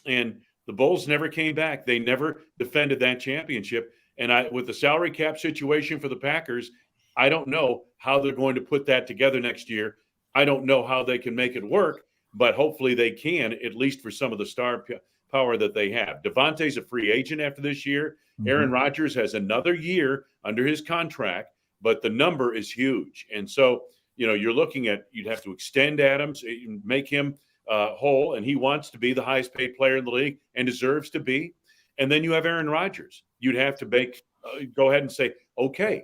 S11: And the Bulls never came back. They never defended that championship. And with the salary cap situation for the Packers, I don't know how they're going to put that together next year. I don't know how they can make it work, but hopefully they can, at least for some of the star power that they have. Davante's a free agent after this year. Aaron Rodgers has another year under his contract, but the number is huge. And so, you're looking at, you'd have to extend Adams, make him whole, and he wants to be the highest paid player in the league and deserves to be. And then you have Aaron Rodgers. You'd have to go ahead and say, okay,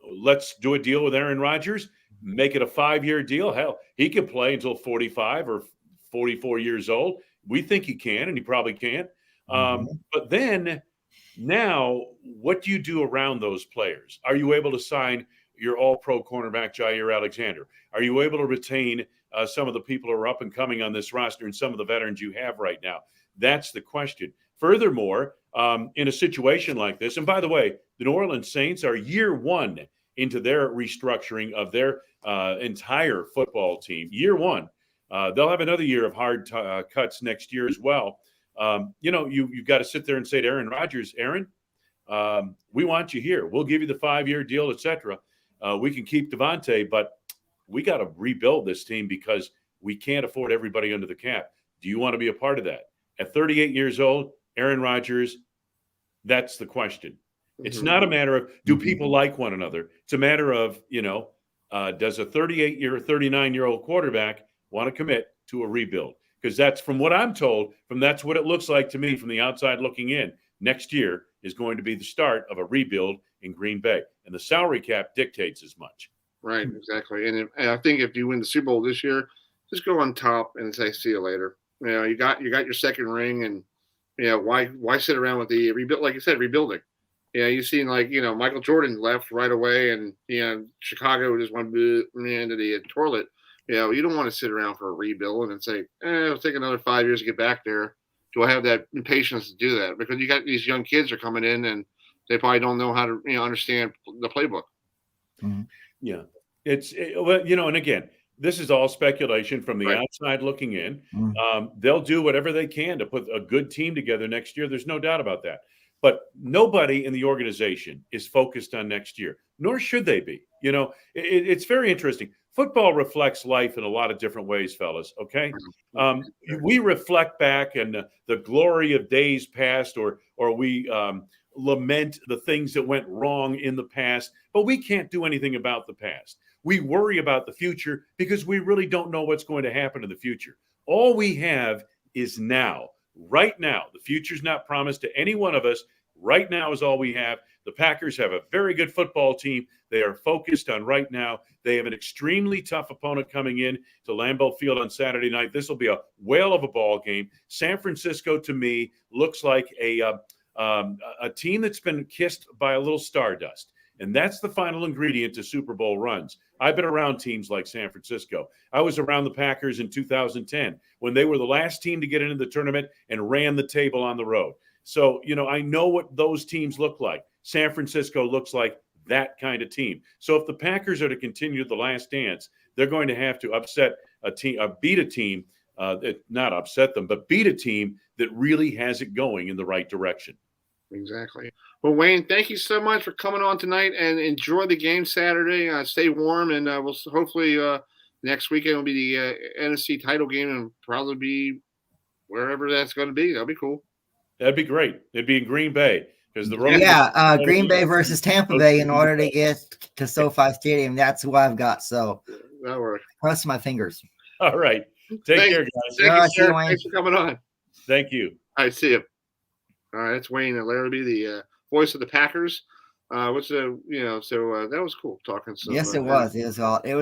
S11: let's do a deal with Aaron Rodgers, make it a 5-year deal. Hell, he could play until 45 or 44 years old. We think he can, and he probably can. But then now, what do you do around those players? Are you able to sign your all-pro cornerback, Jair Alexander? Are you able to retain some of the people who are up and coming on this roster and some of the veterans you have right now? That's the question. Furthermore, in a situation like this, and by the way, the New Orleans Saints are year one into their restructuring of their entire football team. Year one. They'll have another year of hard cuts next year as well. You've got to sit there and say to Aaron Rodgers, Aaron, we want you here. We'll give you the 5-year deal, etc. We can keep Davante, but we got to rebuild this team because we can't afford everybody under the cap. Do you want to be a part of that? At 38 years old, Aaron Rodgers, that's the question. It's not a matter of, do people like one another? It's a matter of, does a 38-year, 39-year-old quarterback want to commit to a rebuild? Because that's, from what I'm told, that's what it looks like to me from the outside looking in. Next year is going to be the start of a rebuild in Green Bay. And the salary cap dictates as much.
S2: Right, exactly. And I think if you win the Super Bowl this year, just go on top and say, see you later. You got your second ring, and why sit around with the rebuild? Like you said, rebuilding. You've seen Michael Jordan left right away, and Chicago just went into the toilet. You don't want to sit around for a rebuild and say, it'll take another 5 years to get back there. Do I have that patience to do that? Because you got these young kids are coming in, and they probably don't know how to understand the playbook.
S11: Yeah, and again, this is all speculation from the outside looking in. They'll do whatever they can to put a good team together next year. There's no doubt about that. But nobody in the organization is focused on next year, nor should they be. It's very interesting. Football reflects life in a lot of different ways, fellas, okay? We reflect back and the glory of days past, or we lament the things that went wrong in the past, but we can't do anything about the past. We worry about the future because we really don't know what's going to happen in the future. All we have is now, right now. The future's not promised to any one of us. Right now is all we have. The Packers have a very good football team. They are focused on right now. They have an extremely tough opponent coming in to Lambeau Field on Saturday night. This will be a whale of a ball game. San Francisco, to me, looks like a team that's been kissed by a little stardust. And that's the final ingredient to Super Bowl runs. I've been around teams like San Francisco. I was around the Packers in 2010 when they were the last team to get into the tournament and ran the table on the road. So, I know what those teams look like. San Francisco looks like that kind of team. So if the Packers are to continue the last dance, they're going to have to upset a team, beat a team, not upset them, but beat a team that really has it going in the right direction.
S2: Exactly. Well, Wayne, thank you so much for coming on tonight, and enjoy the game Saturday. Stay warm, and we'll hopefully next weekend will be the NFC title game, and probably be wherever that's going to be. That'll be cool.
S11: That'd be great. It'd be in Green Bay because the road.
S3: Yeah, Green Bay versus Tampa Bay in order to get to SoFi Stadium. That's who I've got. So
S2: that works.
S3: Cross my fingers.
S11: All right. Take care, guys.
S2: Thank you, thanks for coming on.
S11: Thank you.
S2: All right, see you. All right, that's Wayne and Larrivee, the voice of the Packers. That was cool talking.
S3: Yes, it was. It was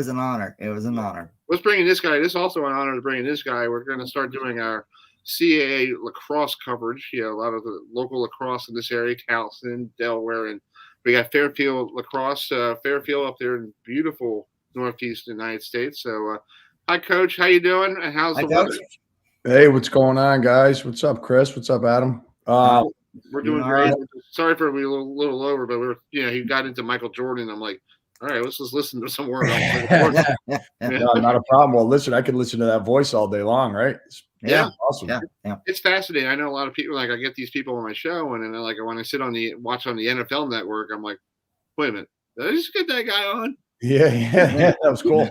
S3: an honor. It was an honor.
S2: Let's bring in this guy. This is also an honor to bring in this guy. We're going to start doing our CAA lacrosse coverage. A lot of the local lacrosse in this area, Towson, Delaware, and we got Fairfield lacrosse. Fairfield up there in beautiful northeast United States. So, hi, Coach. How you doing? And how's the weather?
S12: Hey, what's going on, guys? What's up, Chris? What's up, Adam?
S2: We're doing great. Sorry for being a little over, but he got into Michael Jordan. I'm like, all right, let's just listen to some word.
S12: No, not a problem. Well, listen, I could listen to that voice all day long, right?
S2: Yeah,
S12: awesome.
S3: Yeah.
S2: It's fascinating. I know a lot of people. Like, I get these people on my show, and then when I watch on the NFL Network, I'm like, wait a minute, did I just get that guy on?
S12: Yeah, that was cool.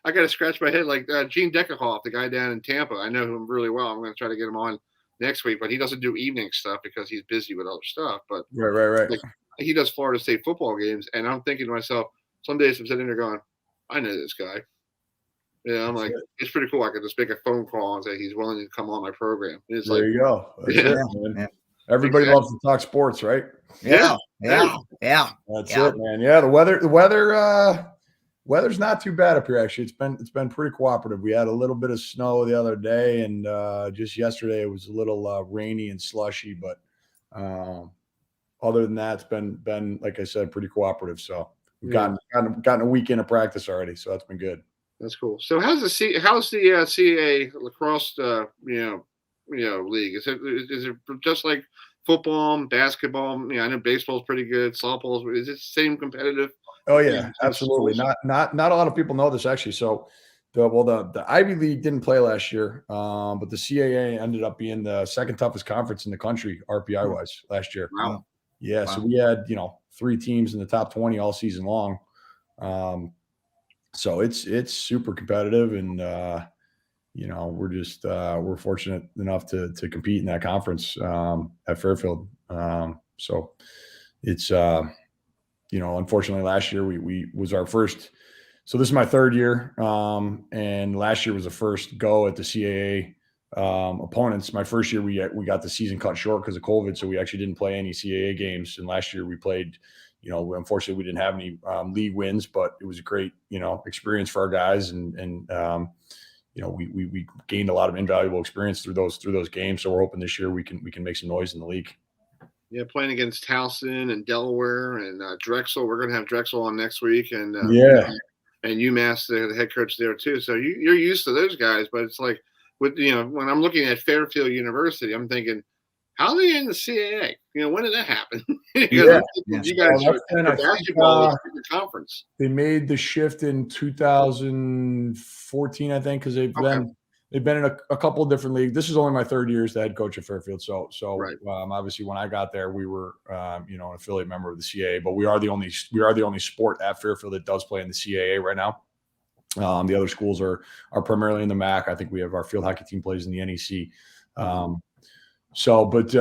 S2: I gotta scratch my head. Like Gene Deckerhoff, the guy down in Tampa. I know him really well. I'm going to try to get him on next week, but he doesn't do evening stuff because he's busy with other stuff. But
S12: right.
S2: Like, he does Florida State football games, and I'm thinking to myself, some days I'm sitting there going, I know this guy. Yeah, I'm like, it's pretty cool. I could just make a phone call and say he's willing to come on my program. It's
S12: there you go. That's it, man. Everybody loves to talk sports, right?
S3: Yeah.
S12: That's it, man. Yeah, the weather's not too bad up here. Actually, it's been pretty cooperative. We had a little bit of snow the other day, and just yesterday it was a little rainy and slushy. But other than that, it's been like I said, pretty cooperative. So we've gotten a weekend of practice already, so that's been good.
S2: That's cool. So how's the CAA lacrosse league? Is it just like football and basketball? I know baseball's pretty good. Softball, is it the same competitive?
S12: Oh yeah, absolutely. Not a lot of people know this actually. So the Ivy League didn't play last year, but the CAA ended up being the second toughest conference in the country RPI wise last year.
S2: Wow.
S12: Yeah, wow. So we had 3 teams in the top 20 all season long. So it's super competitive, and we're fortunate enough to compete in that conference at Fairfield. So it's unfortunately last year we was our first. So this is my 3rd year, and last year was the first go at the CAA opponents. My first year we got the season cut short because of COVID, so we actually didn't play any CAA games. And last year we played. Unfortunately, we didn't have any league wins, but it was a great, experience for our guys, and we gained a lot of invaluable experience through those games. So we're hoping this year we can make some noise in the league.
S2: Yeah, playing against Towson and Delaware and Drexel. We're going to have Drexel on next week, and and UMass, the head coach there too. So you're used to those guys, but it's like when I'm looking at Fairfield University, I'm thinking, how are they in the CAA? When did that happen? You guys are basketball the conference.
S12: They made the shift in 2014, I think, because they've been in a couple of different leagues. This is only my 3rd year as the head coach at Fairfield. So right. Obviously when I got there, we were an affiliate member of the CAA, but we are the only sport at Fairfield that does play in the CAA right now. The other schools are primarily in the MAC. I think we have our field hockey team plays in the NEC. So, but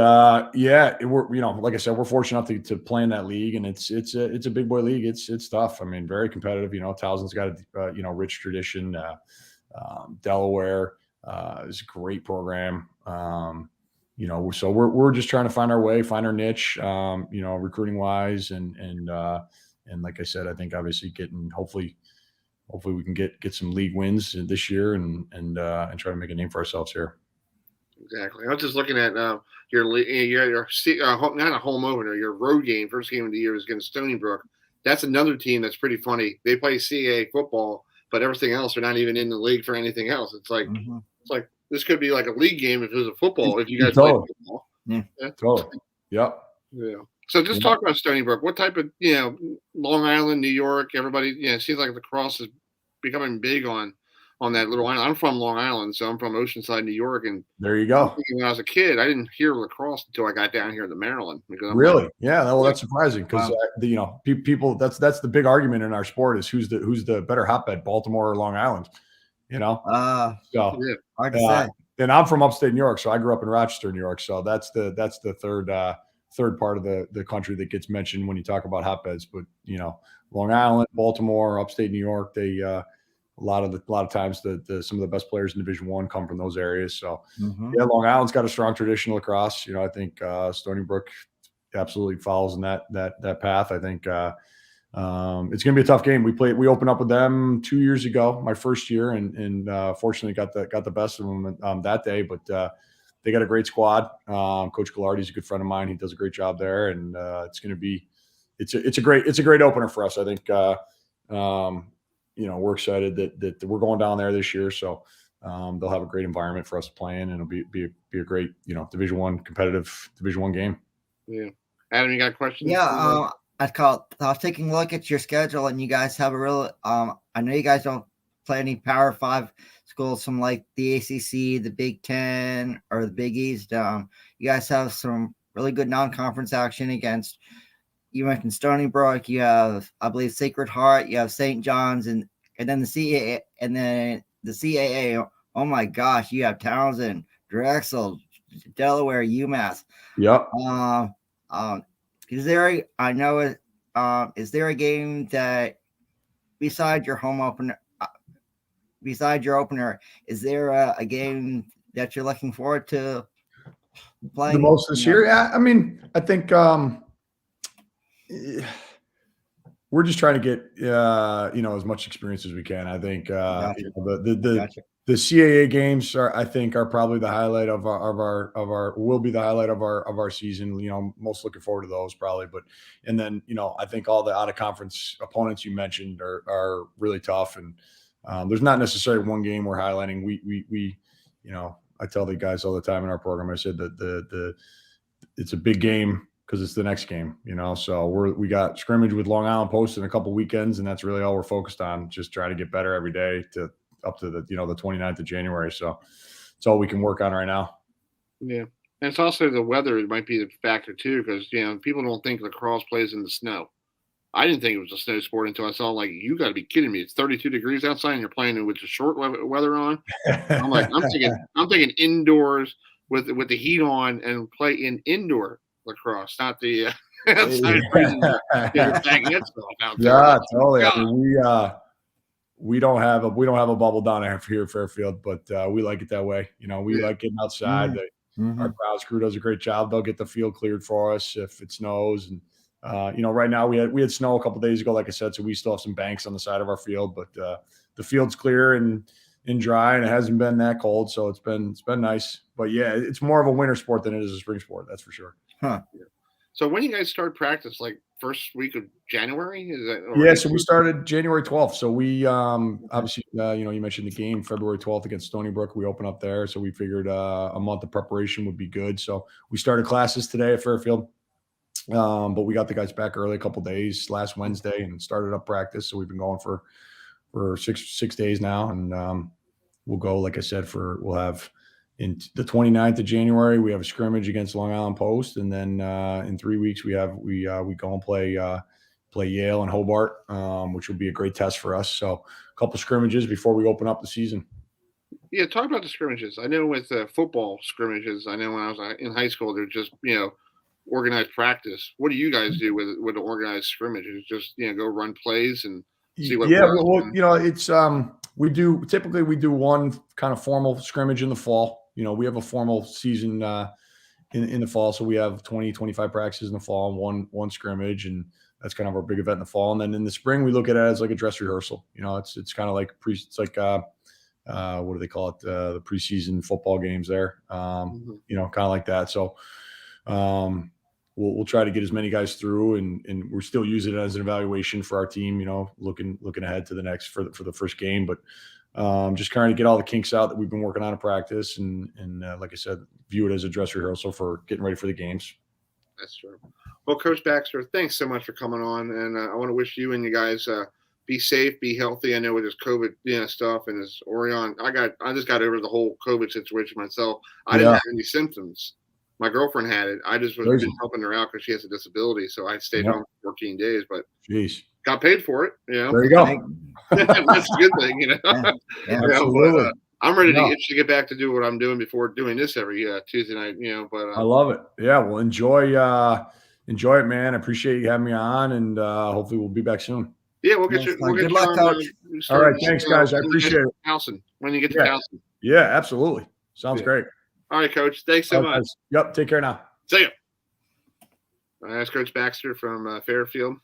S12: yeah, we're, like I said, we're fortunate enough to play in that league, and it's a big boy league. It's tough. I mean, very competitive. Towson's got a rich tradition. Delaware is a great program. So we're just trying to find our way, find our niche. Recruiting wise, and like I said, I think obviously hopefully we can get some league wins this year and try to make a name for ourselves here.
S2: Exactly. I was just looking at your not a home opener, your road game, first game of the year was against Stony Brook. That's another team that's pretty funny. They play CAA football, but everything else, they're not even in the league for anything else. It's like this could be like a league game if it was a football. If you guys play football,
S12: yeah, totally, yeah.
S2: So just talk about Stony Brook. What type of Long Island, New York? Everybody, it seems like lacrosse is becoming big on that little island. I'm from Long Island, so I'm from Oceanside, New York, and
S12: there you go.
S2: When I was a kid, I didn't hear lacrosse until I got down here to Maryland.
S12: Really? Yeah. Well, that's surprising because people. That's the big argument in our sport is who's the better hotbed, Baltimore or Long Island?
S3: Hard to say.
S12: And I'm from upstate New York, so I grew up in Rochester, New York. So that's the third part of the country that gets mentioned when you talk about hotbeds. But Long Island, Baltimore, upstate New York, they a lot of times some of the best players in Division I come from those areas. So yeah, Long Island's got a strong tradition of lacrosse. I think Stony Brook absolutely follows in that path. I think it's going to be a tough game. We opened up with them 2 years ago, my first year, and fortunately got the best of them that day. But they got a great squad. Coach Gallardi's a good friend of mine. He does a great job there, and it's going to be it's a great opener for us. I think. We're excited that we're going down there this year, so they'll have a great environment for us to play in, and it'll be a great Division I competitive Division I game.
S2: Yeah, Adam, you got questions?
S3: Yeah, I was taking a look at your schedule, and you guys have a real. I know you guys don't play any Power 5 schools from like the ACC, the Big Ten, or the Big East. You guys have some really good non-conference action against. You mentioned Stony Brook. You have, I believe, Sacred Heart. You have St. John's, and then the CAA, and then the CAA. Oh my gosh, you have Townsend, Drexel, Delaware, UMass.
S12: Yep.
S3: Is there? I know it. Is there a game that, besides your home opener, besides your opener, is there a game that you're looking forward to playing
S12: the most this year? Yeah, I mean, I think. We're just trying to get as much experience as we can. I think the CAA games are probably the highlight of our season. Most looking forward to those probably. But and then I think all the out of conference opponents you mentioned are really tough, and there's not necessarily one game we're highlighting. We I tell the guys all the time in our program. I said that it's a big game. Because it's the next game, So we got scrimmage with Long Island Post in a couple weekends, and that's really all we're focused on. Just try to get better every day up to the 29th of January. So it's all we can work on right now.
S2: Yeah, and it's also the weather. It might be the factor too, because people don't think lacrosse plays in the snow. I didn't think it was a snow sport until I saw you got to be kidding me. It's 32 degrees outside, and you're playing with the short weather on. I'm thinking indoors with the heat on and play in indoor lacrosse, not the outside freezing your baguettes out there.
S12: Yeah, totally. I mean, we don't have a bubble down here at Fairfield, but we like it that way. We like getting outside. Our crowds crew does a great job. They'll get the field cleared for us if it snows. And right now we had snow a couple days ago, like I said, so we still have some banks on the side of our field, but the field's clear and dry, and it hasn't been that cold, so it's been nice. But yeah, it's more of a winter sport than it is a spring sport. That's for sure.
S3: Huh.
S2: Yeah. So when you guys start practice, first week of January? Is that?
S12: Yeah, so we started January 12th. So we obviously, you mentioned the game February 12th against Stony Brook. We open up there, so we figured a month of preparation would be good. So we started classes today at Fairfield, but we got the guys back early, a couple days last Wednesday, and started up practice. So we've been going for 6 days now, and we'll go, like I said, we'll have. In the 29th of January, we have a scrimmage against Long Island Post, and then in 3 weeks we go and play Yale and Hobart, which will be a great test for us. So a couple scrimmages before we open up the season.
S2: Yeah, talk about the scrimmages. I know with football scrimmages, I know when I was in high school, they're just organized practice. What do you guys do with the organized scrimmages? Just go run plays and see what
S12: Yeah,
S2: works.
S12: well, it's we do one kind of formal scrimmage in the fall. We have a formal season in the fall, so we have 20, 25 practices in the fall and one scrimmage, and that's kind of our big event in the fall. And then in the spring, we look at it as like a dress rehearsal. It's kind of like what do they call it? The preseason football games there. Kind of like that. So we'll try to get as many guys through, and we're still using it as an evaluation for our team. Looking ahead to the next for the first game, but just trying to get all the kinks out that we've been working on in practice, and like I said, view it as a dress rehearsal for getting ready for the games.
S2: That's true. Well, Coach Baxter, thanks so much for coming on, and I want to wish you and you guys be safe, be healthy. I know with this COVID stuff and this Orion, I just got over the whole COVID situation myself. I didn't have any symptoms. My girlfriend had it. I just was helping her out because she has a disability, so I stayed home for 14 days. But got paid for it.
S12: There you go.
S2: That's a good thing,
S3: Yeah,
S12: absolutely.
S2: But, I'm ready to get back to do what I'm doing before doing this every Tuesday night. But
S12: I love it. Yeah, well, enjoy it, man. I appreciate you having me on, and hopefully we'll be back soon.
S2: Yeah, we'll get you.
S3: Good luck, Coach.
S12: All right, thanks, guys. I appreciate it.
S2: When you get to Towson.
S12: Yeah, absolutely. Sounds great.
S2: All right, Coach. Thanks so much.
S12: Guys. Yep. Take care now.
S2: See you. That's Coach Baxter from Fairfield.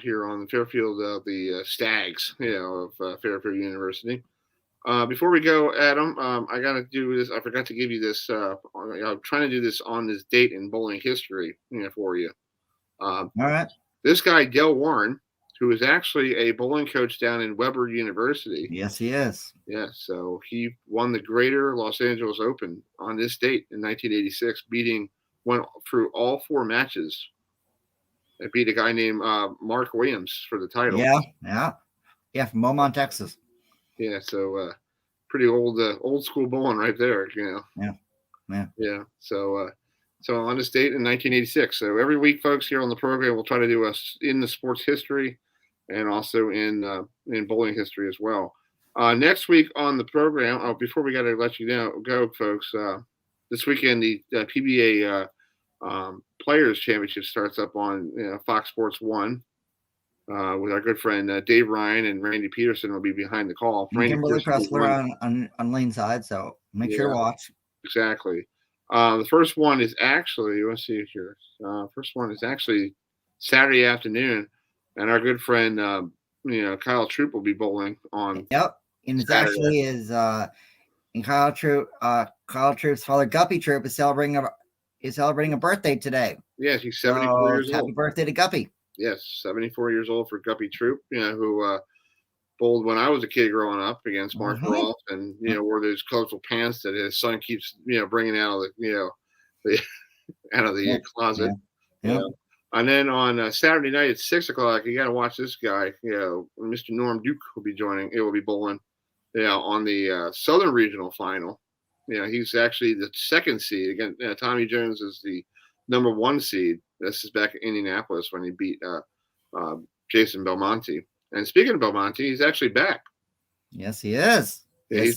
S2: Here on the Fairfield, the Stags, of Fairfield University. Before we go, Adam, I got to do this. I forgot to give you this. I'm trying to do this on this date in bowling history for you.
S3: All right.
S2: This guy, Del Warren, who is actually a bowling coach down in Weber University.
S3: Yes, he is.
S2: Yeah, so he won the Greater Los Angeles Open on this date in 1986, went through all 4 matches. It beat a guy named Mark Williams for the title.
S3: Yeah, from Beaumont, Texas.
S2: Yeah, so pretty old school bowling right there. Yeah. So on this date in 1986. So every week, folks, here on the program, we'll try to do us in the sports history and also in bowling history as well. Next week on the program, before we got to let you go, folks, this weekend the PBA Players Championship starts up on Fox Sports 1 with our good friend Dave Ryan and Randy Peterson will be behind the call.
S3: Kimberly Pressler on lane side, so make sure to watch.
S2: Exactly. The first one is actually, let's see here. First one is actually Saturday afternoon, and our good friend, Kyle Troop will be bowling on.
S3: Yep, and it's
S2: Saturday.
S3: actually and Kyle Troop's father, Guppy Troop, is celebrating a birthday today.
S2: Yes, he's 74 years old.
S3: Happy birthday to Guppy.
S2: Yes, 74 years old for Guppy Troop. Who bowled when I was a kid growing up against Mark Rolfe, and wore those colorful pants that his son keeps bringing out of the out of the closet.
S3: Yeah.
S2: And then on Saturday night at 6:00, you got to watch this guy. Mr. Norm Duke will be joining. It will be bowling. On the Southern Regional Final. He's actually the 2nd seed. Again, Tommy Jones is the number 1 seed. This is back in Indianapolis when he beat Jason Belmonte. And speaking of Belmonte, he's actually back.
S3: Yes, he is.
S2: Yeah, he's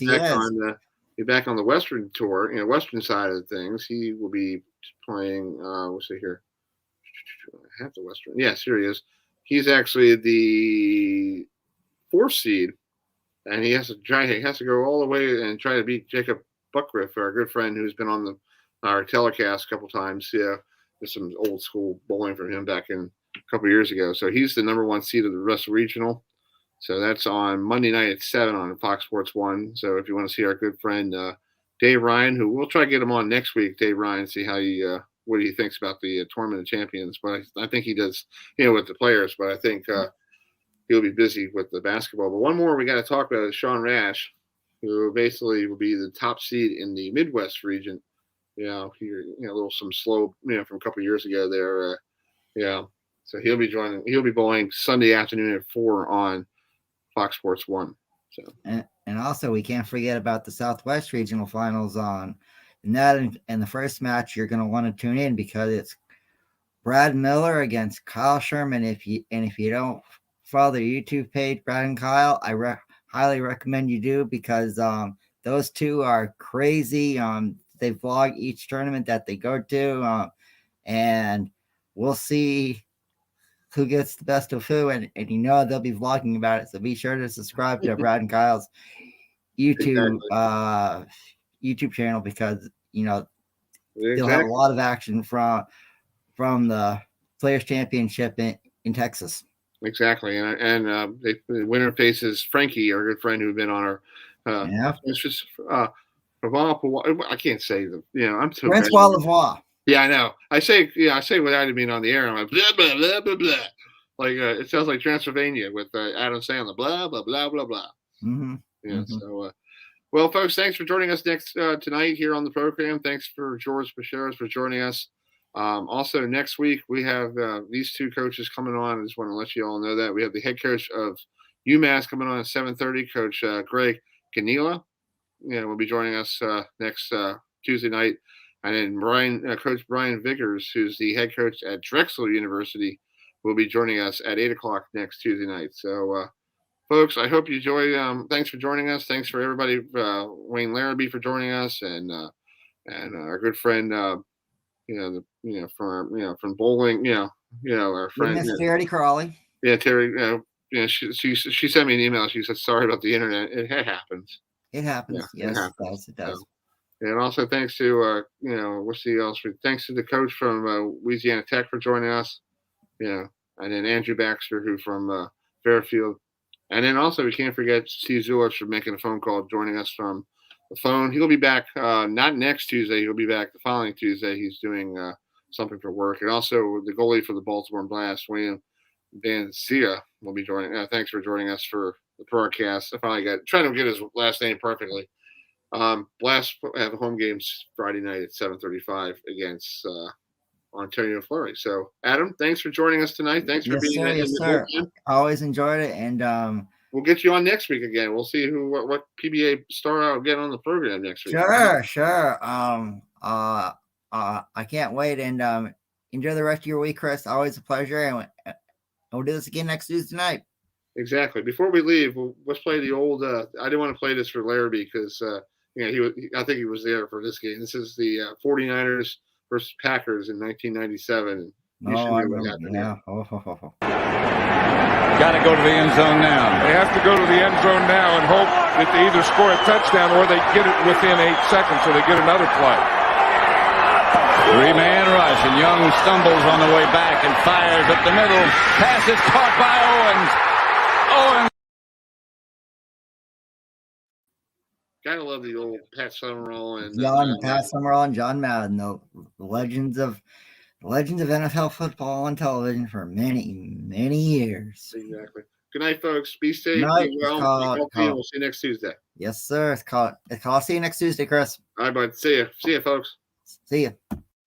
S2: back on the Western Tour, Western side of things. He will be playing. What's it here? I have the Western. Yes, here he is. He's actually the 4th seed, and he has to go all the way and try to beat Jacob Buckriff, our good friend who's been on our telecast a couple times. Yeah, there's some old school bowling from him back in a couple years ago. So he's the number 1 seed of the West Regional. So that's on Monday night at 7 on Fox Sports 1. So if you want to see our good friend Dave Ryan, who we'll try to get him on next week, Dave Ryan, see how what he thinks about the Tournament of Champions. But I think he does, with the players. But I think he'll be busy with the basketball. But one more we got to talk about is Sean Rash, who basically will be the top seed in the Midwest region. A little some slow, from a couple of years ago there. So he'll be bowling Sunday afternoon at 4 on Fox Sports 1. So
S3: and also we can't forget about the Southwest Regional Finals on. And the first match you're going to want to tune in because it's Brad Miller against Kyle Sherman. If you don't follow the YouTube page, Brad and Kyle, I highly recommend you do, because those two are crazy. They vlog each tournament that they go to, and we'll see who gets the best of who, and they'll be vlogging about it. So be sure to subscribe to Brad and Kyle's YouTube YouTube channel, because they'll have a lot of action from the Players Championship in Texas.
S2: Exactly, and the winner faces Frankie, our good friend who's been on our. It's just I can't say I'm so
S3: Francois Lavoie.
S2: Yeah, I know. I say without it being on the air. I'm like blah blah blah blah blah. Like it sounds like Transylvania with Adam Sandler. Blah blah blah blah blah. So. Well, folks, thanks for joining us tonight here on the program. Thanks for George Pacheros for joining us. Also, next week we have these two coaches coming on. I just want to let you all know that we have the head coach of UMass coming on at 7:30, Coach Greg Ganila. Will be joining us next Tuesday night, and then Coach Brian Vickers, who's the head coach at Drexel University, will be joining us at 8:00 next Tuesday night. So. Folks, I hope you enjoy. Thanks for joining us. Thanks for everybody. Wayne Larrivee for joining us, and our good friend, from bowling, our friend,
S3: Verity Crawley.
S2: Yeah, Terry. She sent me an email. She said sorry about the internet. It happens.
S3: It happens.
S2: Yeah,
S3: yes,
S2: it happens.
S3: It does.
S2: And also thanks to what's the else? Thanks to the coach from Lt.Tech for joining us. And then Andrew Baxter, who from Fairfield. And then also, we can't forget Steve Zulich for making a phone call, joining us from the phone. He'll be back not next Tuesday. He'll be back the following Tuesday. He's doing something for work. And also, the goalie for the Baltimore Blast, William Vanzela, will be joining. Thanks for joining us for the broadcast. I finally trying to get his last name perfectly. Blast have home games Friday night at 7:35 against Ontario, Florida. So, Adam, thanks for joining us tonight. Thanks for being here.
S3: Yes, sir. I always enjoyed it, and
S2: we'll get you on next week again. We'll see what PBA star I'll get on the program next week.
S3: Sure. I can't wait, and enjoy the rest of your week, Chris. Always a pleasure, and we'll do this again next Tuesday night.
S2: Exactly. Before we leave, let's play the old. I didn't want to play this for Larrivee because I think he was there for this game. This is the 49ers versus Packers in 1997.
S3: I remember. Yeah.
S13: Got to go to the end zone now.
S14: They have to go to the end zone now and hope that they either score a touchdown or they get it within 8 seconds so they get another play.
S13: 3-man rush, and Young stumbles on the way back and fires up the middle. Pass is caught by Owens.
S2: Gotta love the old Pat Summerall and
S3: Pat Summerall and John Madden, the legends of NFL football on television for many, many years.
S2: Exactly. Good night, folks. Be safe.
S3: Good night.
S2: Be well. We'll see you next Tuesday.
S3: Yes, sir. I'll see you next Tuesday, Chris.
S2: All right, bud. See ya, folks.
S3: See ya.